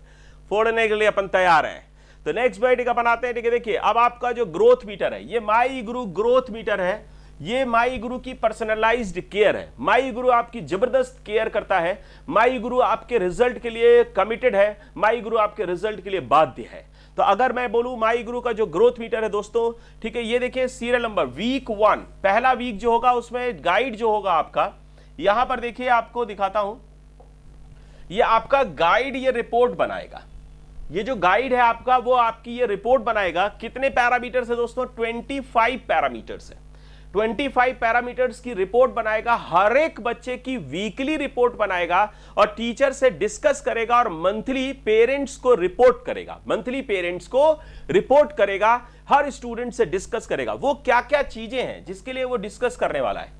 फोड़ने के लिए अपन तैयार हैं। तो नेक्स्ट बैठक अपन आते हैं। ठीक है, देखिए अब आपका जो ग्रोथ मीटर है, ये माई गुरु ग्रोथ मीटर है। ये माई गुरु की पर्सनलाइज्ड केयर है। माई गुरु आपकी जबरदस्त केयर करता है। माई गुरु आपके रिजल्ट के लिए कमिटेड है। माई गुरु आपके रिजल्ट के लिए बाध्य है। तो अगर मैं बोलूं माई गुरु का जो ग्रोथ मीटर है दोस्तों, ठीक है, ये देखिए सीरियल नंबर वीक 1, पहला वीक जो होगा उसमें गाइड जो होगा आपका, यहां पर देखिए आपको दिखाता हूं, ये आपका गाइड ये रिपोर्ट बनाएगा। ये जो गाइड है आपका वो आपकी ये रिपोर्ट बनाएगा। कितने पैरामीटर्स है दोस्तों? 25 पैरामीटर्स है। 25 पैरामीटर्स की रिपोर्ट बनाएगा। हर एक बच्चे की वीकली रिपोर्ट बनाएगा और टीचर से डिस्कस करेगा और मंथली पेरेंट्स को रिपोर्ट करेगा। मंथली पेरेंट्स को रिपोर्ट करेगा, हर स्टूडेंट से डिस्कस करेगा। वो क्या क्या चीजें हैं जिसके लिए वो डिस्कस करने वाला है।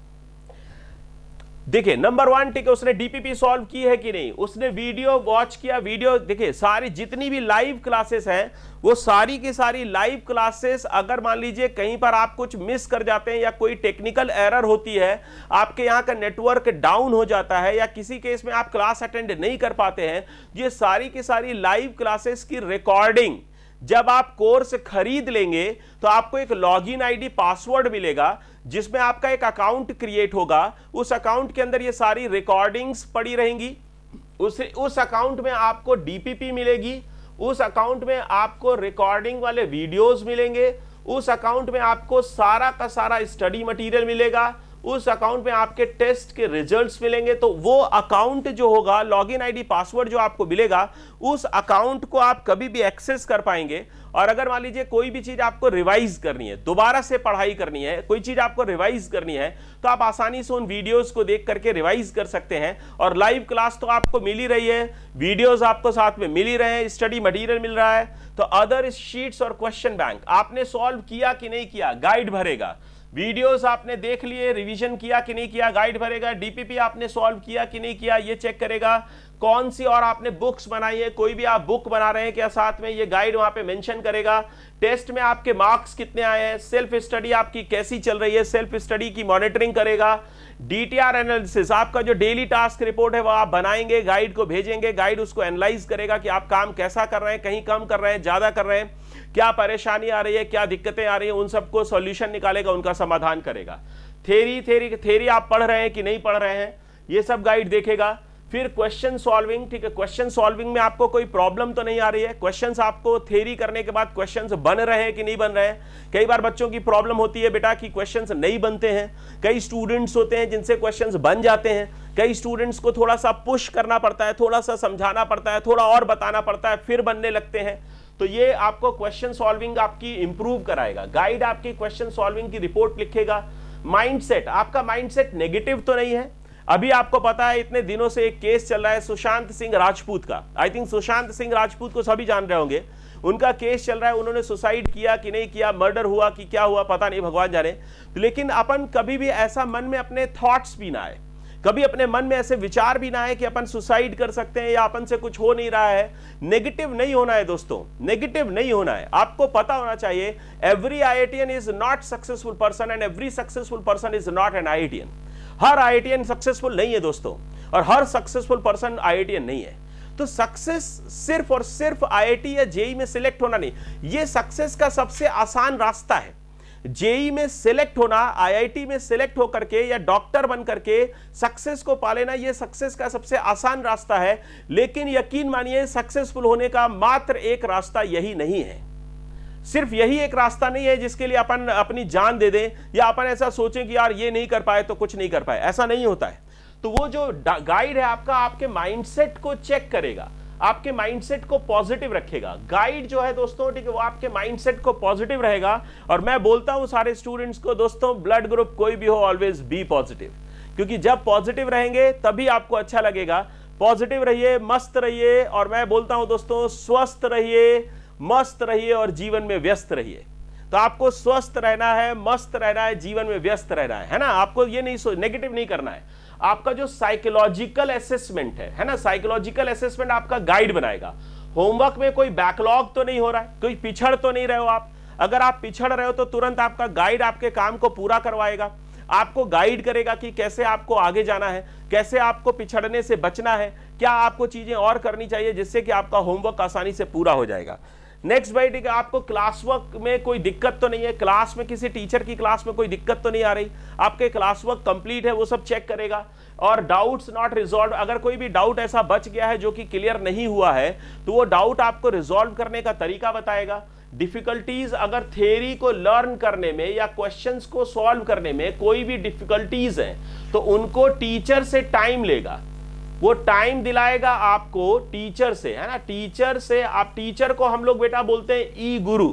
देखिए नंबर 1, ठीक है, उसने डीपीपी सॉल्व की है कि नहीं, उसने वीडियो वॉच किया, वीडियो देखिए, सारी जितनी भी लाइव क्लासेस हैं वो सारी की सारी लाइव क्लासेस, अगर मान लीजिए कहीं पर आप कुछ मिस कर जाते हैं या कोई टेक्निकल एरर होती है, आपके यहाँ का नेटवर्क डाउन हो जाता है या किसी केस में आप क्लास अटेंड नहीं कर पाते हैं, ये सारी की सारी लाइव क्लासेस की रिकॉर्डिंग जब आप कोर्स खरीद लेंगे तो आपको एक लॉगिन आईडी पासवर्ड मिलेगा जिसमें आपका एक अकाउंट क्रिएट होगा। उस अकाउंट के अंदर ये सारी रिकॉर्डिंग्स पड़ी रहेंगी, उस अकाउंट में आपको डीपीपी मिलेगी, उस अकाउंट में आपको रिकॉर्डिंग वाले वीडियोस मिलेंगे, उस अकाउंट में आपको सारा का सारा स्टडी मटेरियल मिलेगा, उस अकाउंट में आपके टेस्ट के रिजल्ट्स मिलेंगे। तो वो अकाउंट जो होगा, लॉगिन आईडी पासवर्ड जो आपको मिलेगा, उस अकाउंट को आप कभी भी एक्सेस कर पाएंगे। और अगर मान लीजिए कोई भी चीज आपको रिवाइज करनी है, दोबारा से पढ़ाई करनी है, कोई चीज आपको रिवाइज करनी है, तो आप आसानी से उन वीडियोस को देख करके रिवाइज कर सकते हैं। और लाइव क्लास तो आपको मिल ही रही है, वीडियोस आपको साथ में मिल ही रहे हैं, स्टडी मटेरियल मिल रहा है। तो अदर शीट्स और क्वेश्चन बैंक आपने सॉल्व किया कि नहीं किया, गाइड भरेगा। वीडियोस आपने देख लिए, रिवीजन किया कि नहीं किया, गाइड भरेगा। डीपीपी आपने सॉल्व किया कि नहीं किया, ये चेक करेगा। कौन सी और आपने बुक्स बनाई है, कोई भी आप बुक बना रहे हैं क्या साथ में, ये गाइड वहां पे मेंशन करेगा। टेस्ट में आपके मार्क्स कितने आए हैं, सेल्फ स्टडी आपकी कैसी चल रही है, सेल्फ स्टडी की मॉनिटरिंग करेगा। डीटीआर एनालिसिस, आपका जो डेली टास्क रिपोर्ट है वो आप बनाएंगे, गाइड को भेजेंगे, गाइड उसको एनालाइज करेगा कि आप काम कैसा कर रहे हैं, कहीं कम कर रहे हैं, ज्यादा कर रहे हैं, क्या परेशानी आ रही है, क्या दिक्कतें आ रही है, उन सबको सॉल्यूशन निकालेगा, उनका समाधान करेगा। थ्योरी आप पढ़ रहे हैं कि नहीं पढ़ रहे हैं, ये सब गाइड देखेगा। फिर क्वेश्चन सॉल्विंग, ठीक है, क्वेश्चन सॉल्विंग में आपको कोई प्रॉब्लम तो नहीं आ रही है, क्वेश्चंस आपको थ्योरी करने के बाद क्वेश्चंस बन रहे हैं कि नहीं बन रहे हैं। कई बार बच्चों की प्रॉब्लम होती है बेटा कि क्वेश्चंस नहीं बनते हैं, कई स्टूडेंट्स होते हैं जिनसे क्वेश्चंस बन जाते हैं, कई स्टूडेंट्स को थोड़ा सा पुश करना पड़ता है, थोड़ा सा समझाना पड़ता है, थोड़ा और बताना पड़ता है, फिर बनने लगते हैं। तो ये आपको क्वेश्चन सॉल्विंग आपकी इंप्रूव कराएगा। गाइड आपकी क्वेश्चन सॉल्विंग की रिपोर्ट लिखेगा। माइंडसेट, आपका माइंडसेट नेगेटिव तो नहीं है। अभी आपको पता है इतने दिनों से एक केस चल रहा है सुशांत सिंह राजपूत का, आई थिंक सुशांत सिंह राजपूत को सभी जान रहे होंगे, उनका केस चल रहा है, उन्होंने सुसाइड किया कि नहीं किया, मर्डर हुआ कि क्या हुआ पता नहीं, भगवान जाने। लेकिन अपन कभी भी ऐसा मन में अपने थॉट्स भी ना आए, कभी अपने मन में ऐसे विचार भी ना आए कि अपन सुसाइड कर सकते हैं या अपन से कुछ हो नहीं रहा है। नेगेटिव नहीं होना है दोस्तों, नेगेटिव नहीं होना है। आपको पता होना चाहिए every IITian is not successful person and every successful person is not an IITian. Her IITian successful नहीं है दोस्तों, और हर सक्सेसफुल पर्सन आईआईटीएन नहीं है। तो सक्सेस सिर्फ और सिर्फ आईआईटी या जेई में सिलेक्ट होना नहीं, ये सक्सेस का सबसे आसान रास्ता है। जेई में सिलेक्ट होना, आईआईटी में सिलेक्ट होकर के या डॉक्टर बन करके सक्सेस को पा लेना, यह सक्सेस का सबसे आसान रास्ता है। लेकिन यकीन मानिए सक्सेसफुल होने का मात्र एक रास्ता यही नहीं है, सिर्फ यही एक रास्ता नहीं है जिसके लिए अपन अपनी जान दे दें या अपन ऐसा सोचें कि यार ये नहीं कर पाए तो कुछ नहीं कर पाए, ऐसा नहीं होता है। तो वो जो गाइड है आपका, आपके माइंडसेट को चेक करेगा, आपके माइंडसेट को पॉजिटिव रखेगा। गाइड जो है दोस्तों, ठीक है, वो आपके माइंडसेट को पॉजिटिव रहेगा। और मैं बोलता हूं सारे स्टूडेंट्स को, दोस्तों ब्लड ग्रुप कोई भी हो, ऑलवेज बी पॉजिटिव, क्योंकि जब पॉजिटिव रहेंगे तभी आपको अच्छा लगेगा। पॉजिटिव रहिए, मस्त रहिए, और मैं बोलता हूं दोस्तों स्वस्थ रहिए, मस्त रहिए और जीवन में व्यस्त रहिए। तो आपको स्वस्थ रहना है, मस्त रहना है, जीवन में व्यस्त रहना है ना। आपको ये नहीं नेगेटिव नहीं करना है। आपका जो साइकोलॉजिकल असेसमेंट है ना, साइकोलॉजिकल असेसमेंट आपका गाइड बनाएगा। होमवर्क में कोई बैकलॉग तो नहीं हो रहा है, कोई पिछड़ तो नहीं रहे हो आप। अगर आप पिछड़ रहे हो तो तुरंत आपका गाइड आपके काम को पूरा करवाएगा, आपको गाइड करेगा कि कैसे आपको आगे जाना है, कैसे आपको पिछड़ने से बचना है, क्या आपको चीजें और करनी चाहिए जिससे कि आपका होमवर्क आसानी से पूरा हो जाएगा। नेक्स्ट भाई, ठीक है, आपको क्लास वर्क में कोई दिक्कत तो नहीं है, क्लास में किसी टीचर की क्लास में कोई दिक्कत तो नहीं आ रही, आपके क्लास वर्क कंप्लीट है, वो सब चेक करेगा। और डाउट्स नॉट रिजॉल्व, अगर कोई भी डाउट ऐसा बच गया है जो कि क्लियर नहीं हुआ है तो वो डाउट आपको रिजॉल्व करने का तरीका बताएगा। डिफिकल्टीज, अगर थ्योरी को लर्न करने में या क्वेश्चंस को सॉल्व करने में कोई भी डिफिकल्टीज है तो उनको टीचर से टाइम लेगा, वो टाइम दिलाएगा आपको टीचर से, है ना। टीचर से, आप टीचर को हम लोग बेटा बोलते हैं ई गुरु,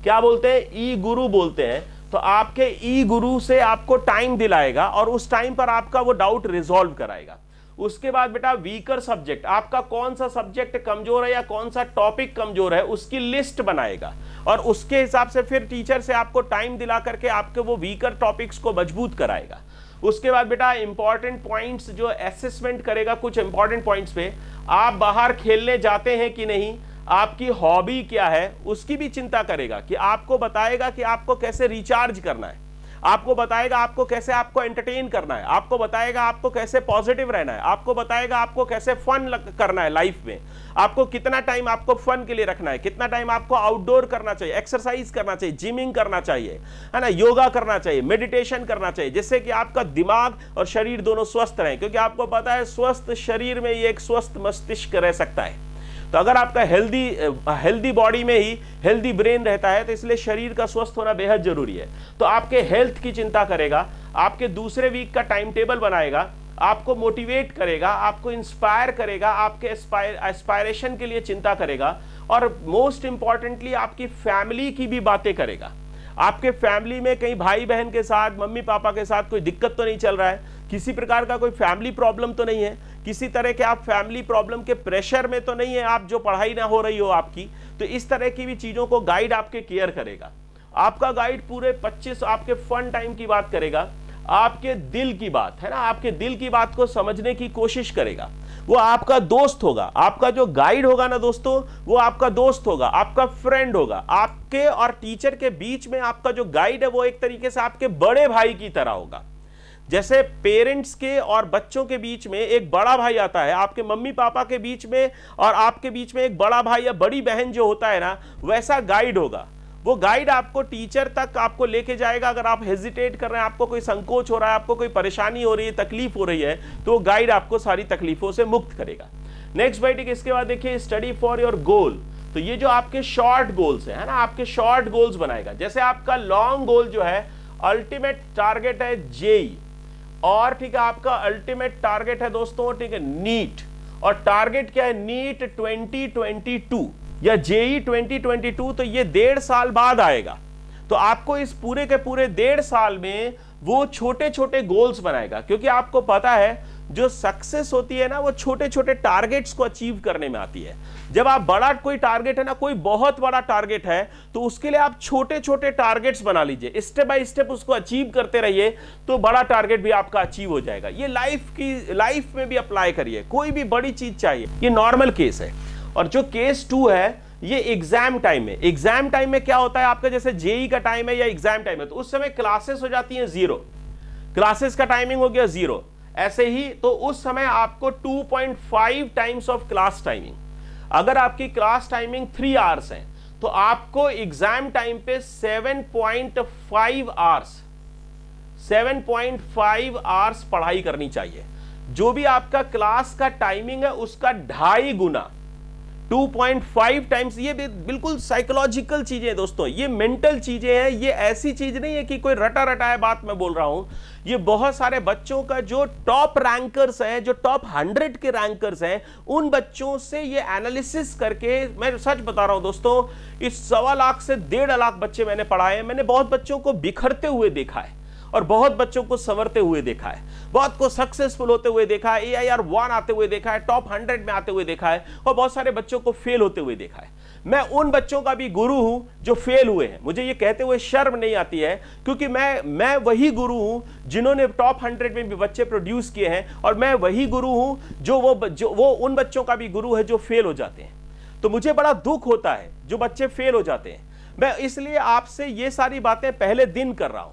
क्या बोलते हैं, ई गुरु बोलते हैं। तो आपके ई गुरु से आपको टाइम दिलाएगा और उस टाइम पर आपका वो डाउट रिजॉल्व कराएगा। उसके बाद बेटा वीकर सब्जेक्ट, आपका कौन सा सब्जेक्ट कमजोर है या कौन सा टॉपिक कमजोर है उसकी लिस्ट बनाएगा और उसके हिसाब से फिर टीचर से आपको टाइम दिला करके आपके वो वीकर टॉपिक्स को मजबूत कराएगा। उसके बाद बेटा इंपॉर्टेंट पॉइंट्स जो असेसमेंट करेगा, कुछ इंपॉर्टेंट पॉइंट्स पे, आप बाहर खेलने जाते हैं कि नहीं, आपकी हॉबी क्या है, उसकी भी चिंता करेगा, कि आपको बताएगा कि आपको कैसे रिचार्ज करना है, आपको बताएगा आपको कैसे आपको एंटरटेन करना है, आपको बताएगा आपको कैसे पॉजिटिव रहना है, आपको बताएगा आपको कैसे फन करना है लाइफ में, आपको कितना टाइम आपको फन के लिए रखना है, कितना टाइम आपको आउटडोर करना चाहिए, एक्सरसाइज करना चाहिए, जिमिंग करना चाहिए, है ना, योगा करना चाहिए, मेडिटेशन करना चाहिए, जिससे कि आपका दिमाग और शरीर दोनों स्वस्थ रहे, क्योंकि आपको पता है स्वस्थ शरीर में ये एक स्वस्थ मस्तिष्क रह सकता है। तो अगर आपका हेल्दी बॉडी में ही हेल्दी ब्रेन रहता है, तो इसलिए शरीर का स्वस्थ होना बेहद जरूरी है। तो आपके हेल्थ की चिंता करेगा, आपके दूसरे वीक का टाइम टेबल बनाएगा, आपको मोटिवेट करेगा, आपको इंस्पायर करेगा, आपके एस्पायरेशन के लिए चिंता करेगा, और मोस्ट इंपॉर्टेंटली आपकी फैमिली की भी बातें करेगा। आपके फैमिली में कहीं भाई बहन के साथ, मम्मी पापा के साथ कोई दिक्कत तो नहीं चल रहा है, किसी प्रकार का कोई फैमिली प्रॉब्लम तो नहीं है, किसी तरह के आप फैमिली प्रॉब्लम के प्रेशर में तो नहीं है आप, जो पढ़ाई ना हो रही हो आपकी। तो इस तरह की भी चीजों को गाइड आपके केयर करेगा। आपका गाइड पूरे 25 आपके फन टाइम की बात करेगा, आपके दिल की बात है ना, आपके दिल की बात को समझने की कोशिश करेगा। वो आपका दोस्त होगा, आपका जो गाइड होगा ना दोस्तों, वो आपका दोस्त होगा, आपका फ्रेंड होगा। आपके और टीचर के बीच में आपका जो गाइड है वो एक तरीके से आपके बड़े भाई की तरह होगा। जैसे पेरेंट्स के और बच्चों के बीच में एक बड़ा भाई आता है, आपके मम्मी पापा के बीच में और आपके बीच में एक बड़ा भाई या बड़ी बहन जो होता है ना, वैसा गाइड होगा। वो गाइड आपको टीचर तक आपको लेके जाएगा। अगर आप हेजिटेट कर रहे हैं, आपको कोई संकोच हो रहा है, आपको कोई परेशानी हो रही है, तकलीफ हो रही है, तो वो गाइड आपको सारी तकलीफों से मुक्त करेगा। नेक्स्ट बाइटिक, इसके बाद देखिए स्टडी फॉर योर गोल। तो ये जो आपके शॉर्ट गोल्स है ना, आपके शॉर्ट गोल्स बनाएगा। जैसे आपका लॉन्ग गोल जो है, अल्टीमेट टारगेट है जेई, और ठीक है आपका अल्टीमेट टारगेट है दोस्तों, ठीक है, नीट। और टारगेट क्या है, नीट 2022 या जेई 2022। तो ये 1.5 साल बाद आएगा। तो आपको इस पूरे के पूरे 1.5 साल में वो छोटे छोटे गोल्स बनाएगा, क्योंकि आपको पता है जो सक्सेस होती है ना, वो छोटे छोटे टारगेट्स को अचीव करने में आती है। जब आप बड़ा कोई टारगेट है ना, कोई बहुत बड़ा टारगेट है, तो उसके लिए आप छोटे छोटे टारगेट्स बना लीजिए, स्टेप बाय स्टेप उसको अचीव करते रहिए, तो बड़ा टारगेट भी आपका अचीव हो जाएगा। ये लाइफ में भी अप्लाई करिए, कोई भी बड़ी चीज चाहिए। ये नॉर्मल केस है। और जो केस 2 है, ये एग्जाम टाइम में। एग्जाम टाइम में क्या होता है आपका, जैसे जेई का टाइम है या एग्जाम टाइम है, तो उस समय क्लासेस हो जाती हैं 0, क्लासेस का टाइमिंग हो गया 0। ऐसे ही तो उस समय आपको 2.5 टाइम्स ऑफ क्लास टाइमिंग। अगर आपकी क्लास टाइमिंग 3 आवर्स है, तो आपको एग्जाम टाइम पे 7.5 आवर्स पढ़ाई करनी चाहिए। जो भी आपका क्लास का टाइमिंग है उसका 2.5 गुना, 2.5 टाइम्स। ये बिल्कुल साइकोलॉजिकल चीजें दोस्तों, ये मेंटल चीजें हैं। ये ऐसी चीज नहीं है कि कोई रटा रटाया बात मैं बोल रहा हूं। ये बहुत सारे बच्चों का जो टॉप रैंकर्स हैं, जो टॉप 100 के रैंकर्स हैं, उन बच्चों से ये एनालिसिस करके, मैं सच बता रहा हूं दोस्तों, इस 1.25 लाख से 1.5 लाख बच्चे मैंने पढ़ाए हैं। मैंने बहुत बच्चों को बिखरते हुए देखा है और बहुत बच्चों को संवरते हुए देखा है, बहुत को सक्सेसफुल होते हुए देखा है, AIR 1 आते हुए देखा है, टॉप 100 में आते हुए देखा है, और बहुत सारे बच्चों को फेल होते हुए देखा है। मैं उन बच्चों का भी गुरु हूं जो फेल हुए हैं। मुझे ये कहते हुए शर्म नहीं आती है, क्योंकि मैं वही गुरु हूं जिन्होंने टॉप 100 में भी बच्चे प्रोड्यूस किए हैं, और मैं वही गुरु हूं जो वो उन बच्चों का भी गुरु है जो फेल हो जाते हैं। तो मुझे बड़ा दुख होता है जो बच्चे फेल हो जाते हैं। मैं इसलिए आपसे ये सारी बातें पहले दिन कर रहा हूं।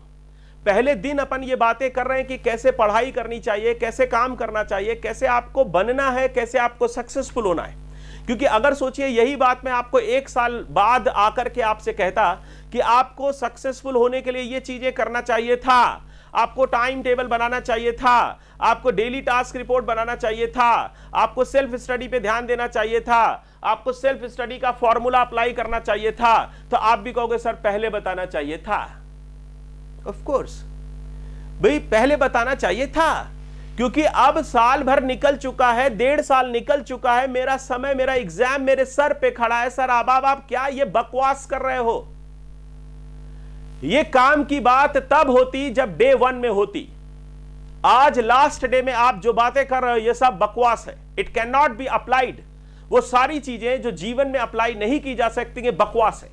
पहले दिन अपन ये बातें कर रहे हैं कि कैसे पढ़ाई करनी चाहिए, कैसे काम करना चाहिए, कैसे आपको बनना है, कैसे आपको सक्सेसफुल होना है। क्योंकि अगर सोचिए यही बात मैं आपको 1 साल बाद आकर के आपसे कहता कि आपको सक्सेसफुल होने के लिए ये चीजें करना चाहिए था, आपको टाइम टेबल बनाना चाहिए था, आपको डेली टास्क रिपोर्ट बनाना चाहिए था, आपको सेल्फ स्टडी पे ध्यान देना चाहिए था, आपको सेल्फ स्टडी का फॉर्मूला अप्लाई करना चाहिए था, तो आप भी कहोगे सर पहले बताना चाहिए था। ऑफ कोर्स भाई पहले बताना चाहिए था, क्योंकि अब साल भर निकल चुका है, 1.5 साल निकल चुका है, मेरा समय, मेरा एग्जाम मेरे सर पे खड़ा है। सर आप क्या ये बकवास कर रहे हो? ये काम की बात तब होती जब डे 1 में होती। आज लास्ट डे में आप जो बातें कर रहे हो ये सब बकवास है। It can not be applied. वो सारी चीजें जो जीवन में अप्लाई नहीं की जा सकती है बकवास है।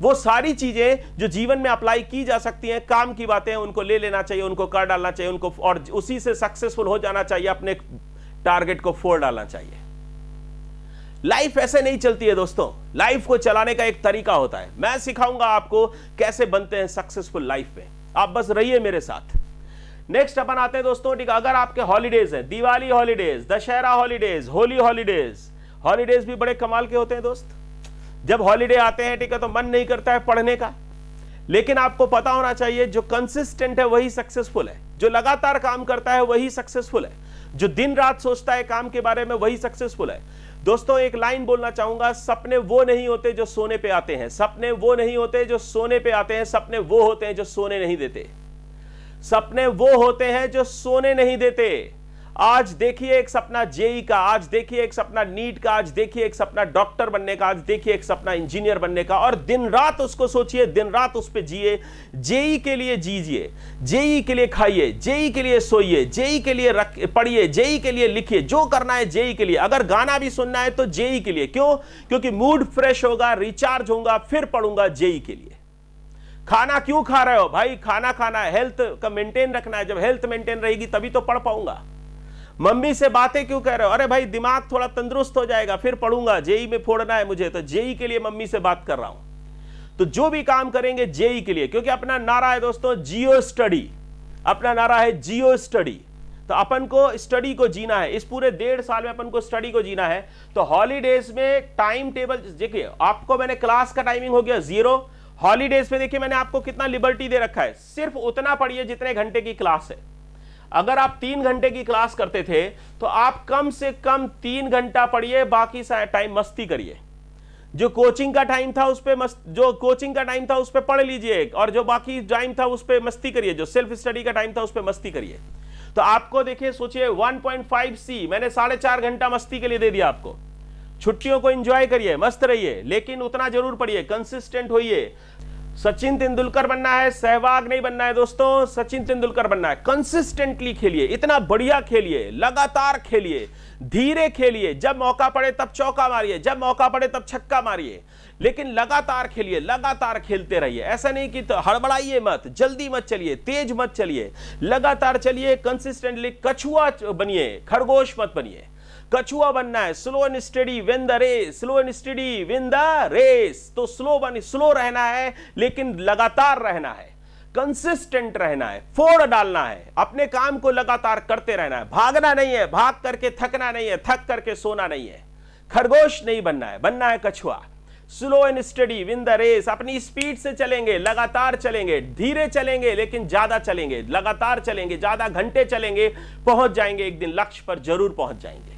वो सारी चीजें जो जीवन में अप्लाई की जा सकती हैं, काम की बातें हैं, उनको ले लेना चाहिए, उनको कर डालना चाहिए, उनको और उसी से सक्सेसफुल हो जाना चाहिए, अपने टारगेट को फोड़ डालना चाहिए। लाइफ ऐसे नहीं चलती है दोस्तों, लाइफ को चलाने का एक तरीका होता है। मैं सिखाऊंगा आपको कैसे बनते हैं सक्सेसफुल लाइफ में, आप बस रहिए मेरे साथ। नेक्स्ट अपन आते हैं दोस्तों, ठीक है, अगर आपके हॉलीडेज है, Diwali holidays, Dussehra holidays, Holi holidays, holidays भी बड़े कमाल के होते हैं दोस्त। जब हॉलीडे आते हैं, ठीक है, तो मन नहीं करता है पढ़ने का, लेकिन आपको पता होना चाहिए जो कंसिस्टेंट है वही सक्सेसफुल है, जो लगातार काम करता है वही सक्सेसफुल है, जो दिन रात सोचता है काम के बारे में वही सक्सेसफुल है। दोस्तों एक लाइन बोलना चाहूंगा, सपने वो नहीं होते जो सोने पे आते हैं, सपने वो नहीं होते जो सोने पे आते हैं, सपने वो होते हैं जो सोने नहीं देते, सपने वो होते हैं जो सोने नहीं देते। आज देखिए एक सपना जेई का, आज देखिए एक सपना नीट का, आज देखिए एक सपना डॉक्टर बनने का, आज देखिए एक सपना इंजीनियर बनने का, और दिन रात उसको सोचिए, दिन रात उस पे जिए। जेई के लिए जीजिए, जेई के लिए खाइए, जेई के लिए सोइए, जेई के लिए पढ़िए, जेई के लिए लिखिए, जो करना है जेई के लिए। अगर गाना भी सुनना है तो जेई के लिए, क्यों? क्योंकि मूड फ्रेश होगा, रिचार्ज होगा, फिर पढ़ूंगा जेई के लिए। खाना क्यों खा रहे हो भाई? खाना खाना है, हेल्थ का मेंटेन रखना है, जब हेल्थ मेंटेन रहेगी तभी तो पढ़ पाऊंगा। मम्मी से बातें क्यों कह रहे हो? अरे भाई दिमाग थोड़ा तंदुरुस्त हो जाएगा, फिर पढ़ूंगा, जेई में फोड़ना है मुझे, तो जेई के लिए मम्मी से बात कर रहा हूं। तो जो भी काम करेंगे जेई के लिए, क्योंकि अपना नारा है दोस्तों जियो स्टडी, अपना नारा है जियो स्टडी। तो अपन को स्टडी को जीना है, इस पूरे 1.5 साल में अपन को स्टडी को जीना है। तो हॉलीडेज में टाइम टेबल देखिए, आपको मैंने क्लास का टाइमिंग हो गया 0, हॉलीडेज में देखिए मैंने आपको कितना लिबर्टी दे रखा है, सिर्फ उतना पढ़िए जितने घंटे की क्लास है। अगर आप 3 घंटे की क्लास करते थे तो आप कम से कम 3 घंटा पढ़िए, बाकी टाइम मस्ती करिए। जो कोचिंग का टाइम था उस पे जो कोचिंग का टाइम था उस पे पढ़ लीजिए, और जो बाकी टाइम था उस पे मस्ती करिए, जो सेल्फ स्टडी का टाइम था उस पे मस्ती करिए। तो आपको देखिए सोचिए 1.5C मैंने 4.5 घंटा मस्ती के लिए दे दिया आपको। छुट्टियों को एंजॉय करिए, मस्त रहिए, लेकिन उतना जरूर पढ़िए, कंसिस्टेंट होइए। सचिन तेंदुलकर बनना है, सहवाग नहीं बनना है दोस्तों, सचिन तेंदुलकर बनना है। कंसिस्टेंटली खेलिए, इतना बढ़िया खेलिए, लगातार खेलिए, धीरे खेलिए, जब मौका पड़े तब चौका मारिए, जब मौका पड़े तब छक्का मारिए, लेकिन लगातार खेलिए, लगातार खेलते रहिए। ऐसा नहीं कि तो हड़बड़ाइए मत, जल्दी मत चलिए, तेज मत चलिए, लगातार चलिए, कंसिस्टेंटली। कछुआ बनिए, खरगोश मत बनिए। कछुआ बनना है, slow and steady win the race, slow and steady win the race. तो स्लो रहना है, लेकिन लगातार रहना है, कंसिस्टेंट रहना है, फोड़ डालना है, अपने काम को लगातार करते रहना है, भागना नहीं है, भाग करके थकना नहीं है, थक करके सोना नहीं है। खरगोश नहीं बनना है, बनना है कछुआ। Slow and steady win the race, अपनी स्पीड से चलेंगे, लगातार चलेंगे, धीरे चलेंगे लेकिन ज्यादा चलेंगे, लगातार चलेंगे, ज्यादा घंटे चलेंगे, पहुंच जाएंगे, एक दिन लक्ष्य पर जरूर पहुंच जाएंगे।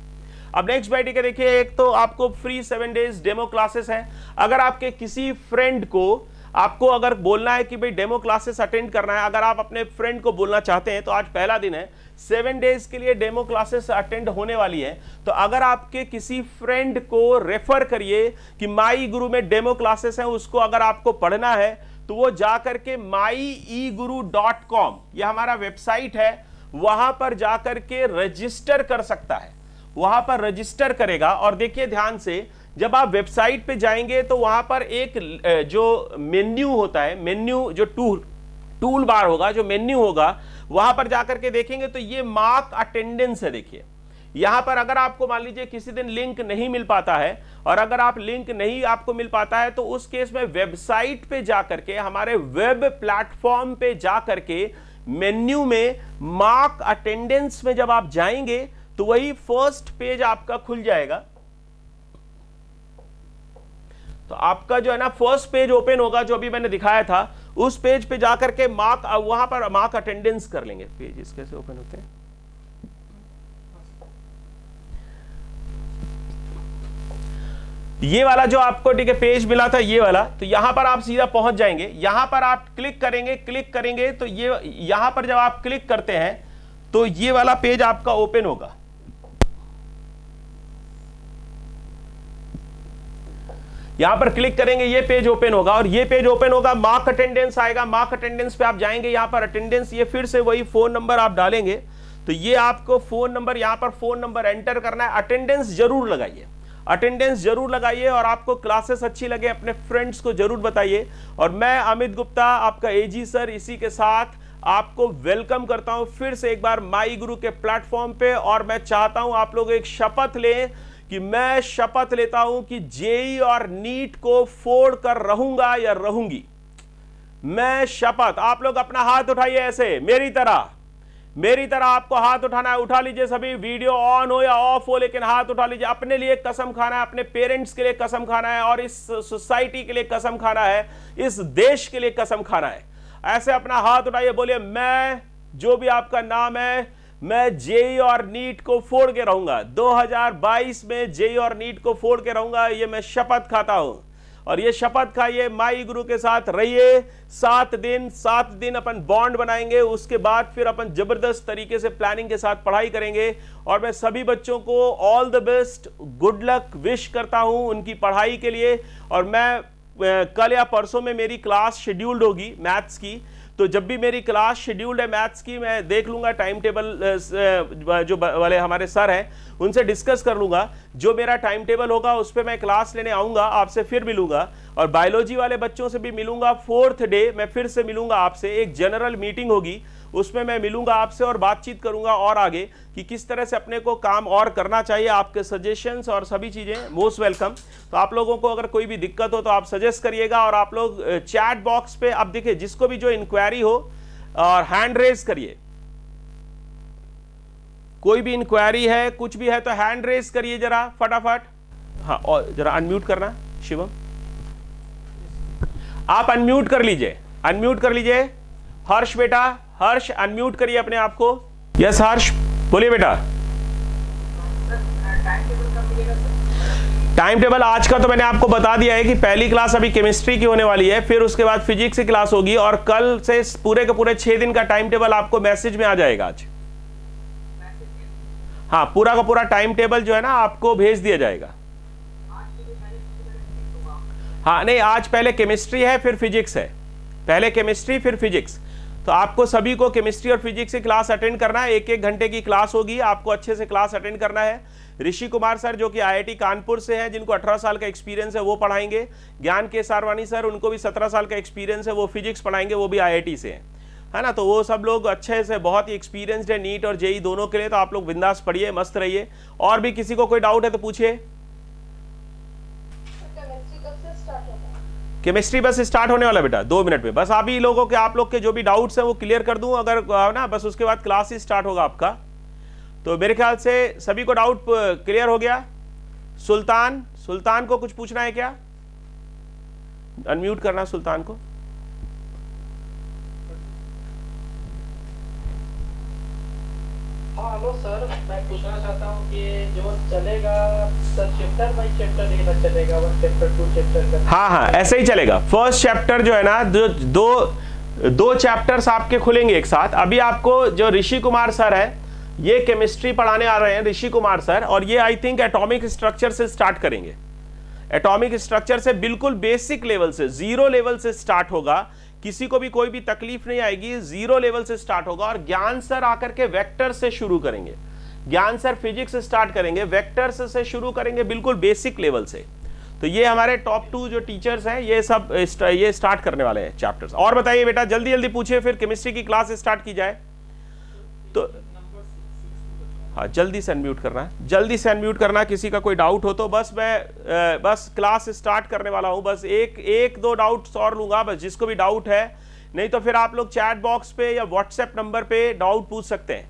अब नेक्स्ट बैठी के देखिए, एक तो आपको फ्री 7 डेज डेमो क्लासेस हैं। अगर आपके किसी फ्रेंड को, आपको अगर बोलना है कि भाई डेमो क्लासेस अटेंड करना है, अगर आप अपने फ्रेंड को बोलना चाहते हैं तो आज पहला दिन है, 7 डेज के लिए डेमो क्लासेस अटेंड होने वाली है। तो अगर आपके किसी फ्रेंड को रेफर करिए कि माई गुरु में डेमो क्लासेस हैं, उसको अगर आपको पढ़ना है तो वो जाकर के myeguru.com, यह हमारा वेबसाइट है, वहां पर जाकर के रजिस्टर कर सकता है, वहां पर रजिस्टर करेगा। और देखिए ध्यान से, जब आप वेबसाइट पे जाएंगे तो वहां पर एक जो मेन्यू होता है, मेन्यू जो टूल बार होगा, जो मेन्यू होगा, वहां पर जाकर के देखेंगे तो ये मार्क अटेंडेंस है। देखिए यहां पर अगर आपको मान लीजिए किसी दिन लिंक नहीं मिल पाता है, और अगर आप लिंक नहीं आपको मिल पाता है, तो उस केस में वेबसाइट पे जाकर के, हमारे वेब प्लेटफॉर्म पे जाकर के मेन्यू में मार्क अटेंडेंस में जब आप जाएंगे तो वही फर्स्ट पेज आपका खुल जाएगा। तो आपका जो है ना फर्स्ट पेज ओपन होगा, जो अभी मैंने दिखाया था, उस पेज पे जाकर के वहां पर मार्क अटेंडेंस कर लेंगे। पेज कैसे ओपन होते हैं? ये वाला जो आपको ठीक है पेज मिला था, ये वाला, तो यहां पर आप सीधा पहुंच जाएंगे। यहां पर आप क्लिक करेंगे तो ये यहां पर जब आप क्लिक करते हैं तो ये वाला पेज आपका ओपन होगा। यहां पर क्लिक करेंगे, ये पेज ओपन होगा, और ये पेज ओपन होगा, मार्क अटेंडेंस आएगा। मार्क अटेंडेंस पे आप जाएंगे, यहां पर अटेंडेंस, ये फिर से वही फोन नंबर आप डालेंगे, तो ये आपको फोन नंबर, यहां पर फोन नंबर एंटर करना है। अटेंडेंस जरूर लगाइए, अटेंडेंस जरूर लगाइए और आपको क्लासेस अच्छी लगे अपने फ्रेंड्स को जरूर बताइए। और मैं अमित गुप्ता आपका एजी सर इसी के साथ आपको वेलकम करता हूं फिर से एक बार माई गुरु के प्लेटफॉर्म पे। और मैं चाहता हूं आप लोग एक शपथ लें कि मैं शपथ लेता हूं कि जेई और नीट को फोड़ कर रहूंगा या रहूंगी। मैं शपथ, आप लोग अपना हाथ उठाइए ऐसे मेरी तरह आपको हाथ उठाना है। उठा लीजिए सभी, वीडियो ऑन हो या ऑफ हो लेकिन हाथ उठा लीजिए। अपने लिए कसम खाना है, अपने पेरेंट्स के लिए कसम खाना है और इस सोसाइटी के लिए कसम खाना है, इस देश के लिए कसम खाना है। ऐसे अपना हाथ उठाइए, बोलिए मैं, जो भी आपका नाम है, मैं जेई और नीट को फोड़ के रहूंगा। 2022 में जेई और नीट को फोड़ के रहूंगा, ये मैं शपथ खाता हूं। और ये शपथ खाइए, माई गुरु के साथ रहिए। 7 दिन अपन बॉन्ड बनाएंगे, उसके बाद फिर अपन जबरदस्त तरीके से प्लानिंग के साथ पढ़ाई करेंगे। और मैं सभी बच्चों को all the best, good luck wish करता हूं उनकी पढ़ाई के लिए। और मैं कल या परसों में मेरी क्लास शेड्यूल्ड होगी मैथ्स की, तो जब भी मेरी क्लास शेड्यूल्ड है मैथ्स की, मैं देख लूंगा टाइम टेबल, जो वाले हमारे सर हैं उनसे डिस्कस कर लूंगा। जो मेरा टाइम टेबल होगा उस पर मैं क्लास लेने आऊंगा, आपसे फिर मिलूंगा। और बायोलॉजी वाले बच्चों से भी मिलूंगा। 4th डे मैं फिर से मिलूंगा आपसे, एक जनरल मीटिंग होगी, उसमें मैं मिलूंगा आपसे और बातचीत करूंगा और आगे कि किस तरह से अपने को काम और करना चाहिए। आपके सजेशंस और सभी चीजें मोस्ट वेलकम। तो आप लोगों को अगर कोई भी दिक्कत हो तो आप सजेस्ट करिएगा। और आप लोग चैट बॉक्स पे आप देखिए, जिसको भी जो इंक्वायरी हो और हैंड रेज करिए। कोई भी इंक्वायरी है, कुछ भी है तो हैंड रेज करिए जरा फटाफट। हाँ, और जरा अनम्यूट करना शिवम, आप अनम्यूट कर लीजिए। हर्ष बेटा, हर्ष अनम्यूट करिए अपने आप को। यस हर्ष, बोलिए बेटा। टाइम टेबल आज का तो मैंने आपको बता दिया है कि पहली क्लास अभी केमिस्ट्री की होने वाली है, फिर उसके बाद फिजिक्स की क्लास होगी। और कल से पूरे के पूरे 6 दिन का टाइम टेबल आपको मैसेज में आ जाएगा आज। हाँ, पूरा का पूरा टाइम टेबल जो है ना आपको भेज दिया जाएगा। हाँ नहीं, आज पहले केमिस्ट्री है फिर फिजिक्स है, पहले केमिस्ट्री फिर फिजिक्स। तो आपको सभी को केमिस्ट्री और फिजिक्स की क्लास अटेंड करना है। 1-1 घंटे की क्लास होगी, आपको अच्छे से क्लास अटेंड करना है। ऋषि कुमार सर जो कि आईआईटी कानपुर से हैं, जिनको 18 साल का एक्सपीरियंस है, वो पढ़ाएंगे। ज्ञान के सारवानी सर, उनको भी 17 साल का एक्सपीरियंस है, वो फिजिक्स पढ़ाएंगे, वो भी आईआईटी से हैं, है ना। तो वो सब लोग अच्छे से बहुत ही एक्सपीरियंस्ड है नीट और जेई दोनों के लिए। तो आप लोग बिंदास पढ़िए, मस्त रहिए। और भी किसी को कोई डाउट है तो पूछिए। केमिस्ट्री बस स्टार्ट होने वाला बेटा 2 मिनट में, बस आप लोग के जो भी डाउट्स हैं वो क्लियर कर दूं अगर ना, बस उसके बाद क्लास ही स्टार्ट होगा आपका। तो मेरे ख्याल से सभी को डाउट क्लियर हो गया। सुल्तान को कुछ पूछना है क्या? अनम्यूट करना सुल्तान को। हाँ हेलो सर, मैं पूछना चाहता हूँ कि जो चलेगा सर चैप्टर बाय चैप्टर नहीं चलेगा, 1 चैप्टर 2 चैप्टर। हाँ ऐसे ही चलेगा। फर्स्ट चैप्टर जो है ना, दो चैप्टर्स आपके खुलेंगे एक साथ। अभी आपको जो ऋषि कुमार सर है, ये केमिस्ट्री पढ़ाने आ रहे हैं ऋषि कुमार सर, और ये आई थिंक एटॉमिक स्ट्रक्चर से स्टार्ट करेंगे। एटॉमिक स्ट्रक्चर से बिल्कुल बेसिक लेवल से, 0 लेवल से स्टार्ट होगा। किसी को भी कोई भी तकलीफ नहीं आएगी, 0 लेवल से स्टार्ट होगा। और ज्ञान सर आकर के वेक्टर से शुरू करेंगे। ज्ञान सर फिजिक्स से स्टार्ट करेंगे, वेक्टर्स से शुरू करेंगे बिल्कुल बेसिक लेवल से। तो ये हमारे टॉप 2 जो टीचर्स हैं, ये सब ये स्टार्ट करने वाले हैं चैप्टर्स। और बताइए बेटा, जल्दी जल्दी पूछिए, फिर केमिस्ट्री की क्लास स्टार्ट की जाए। तो हाँ, जल्दी से अनम्यूट करना, किसी का कोई डाउट हो तो। बस क्लास स्टार्ट करने वाला हूं, बस एक दो डाउट्स और लूंगा, बस जिसको भी डाउट है। नहीं तो फिर आप लोग चैट बॉक्स पे या व्हाट्सएप नंबर पे डाउट पूछ सकते हैं।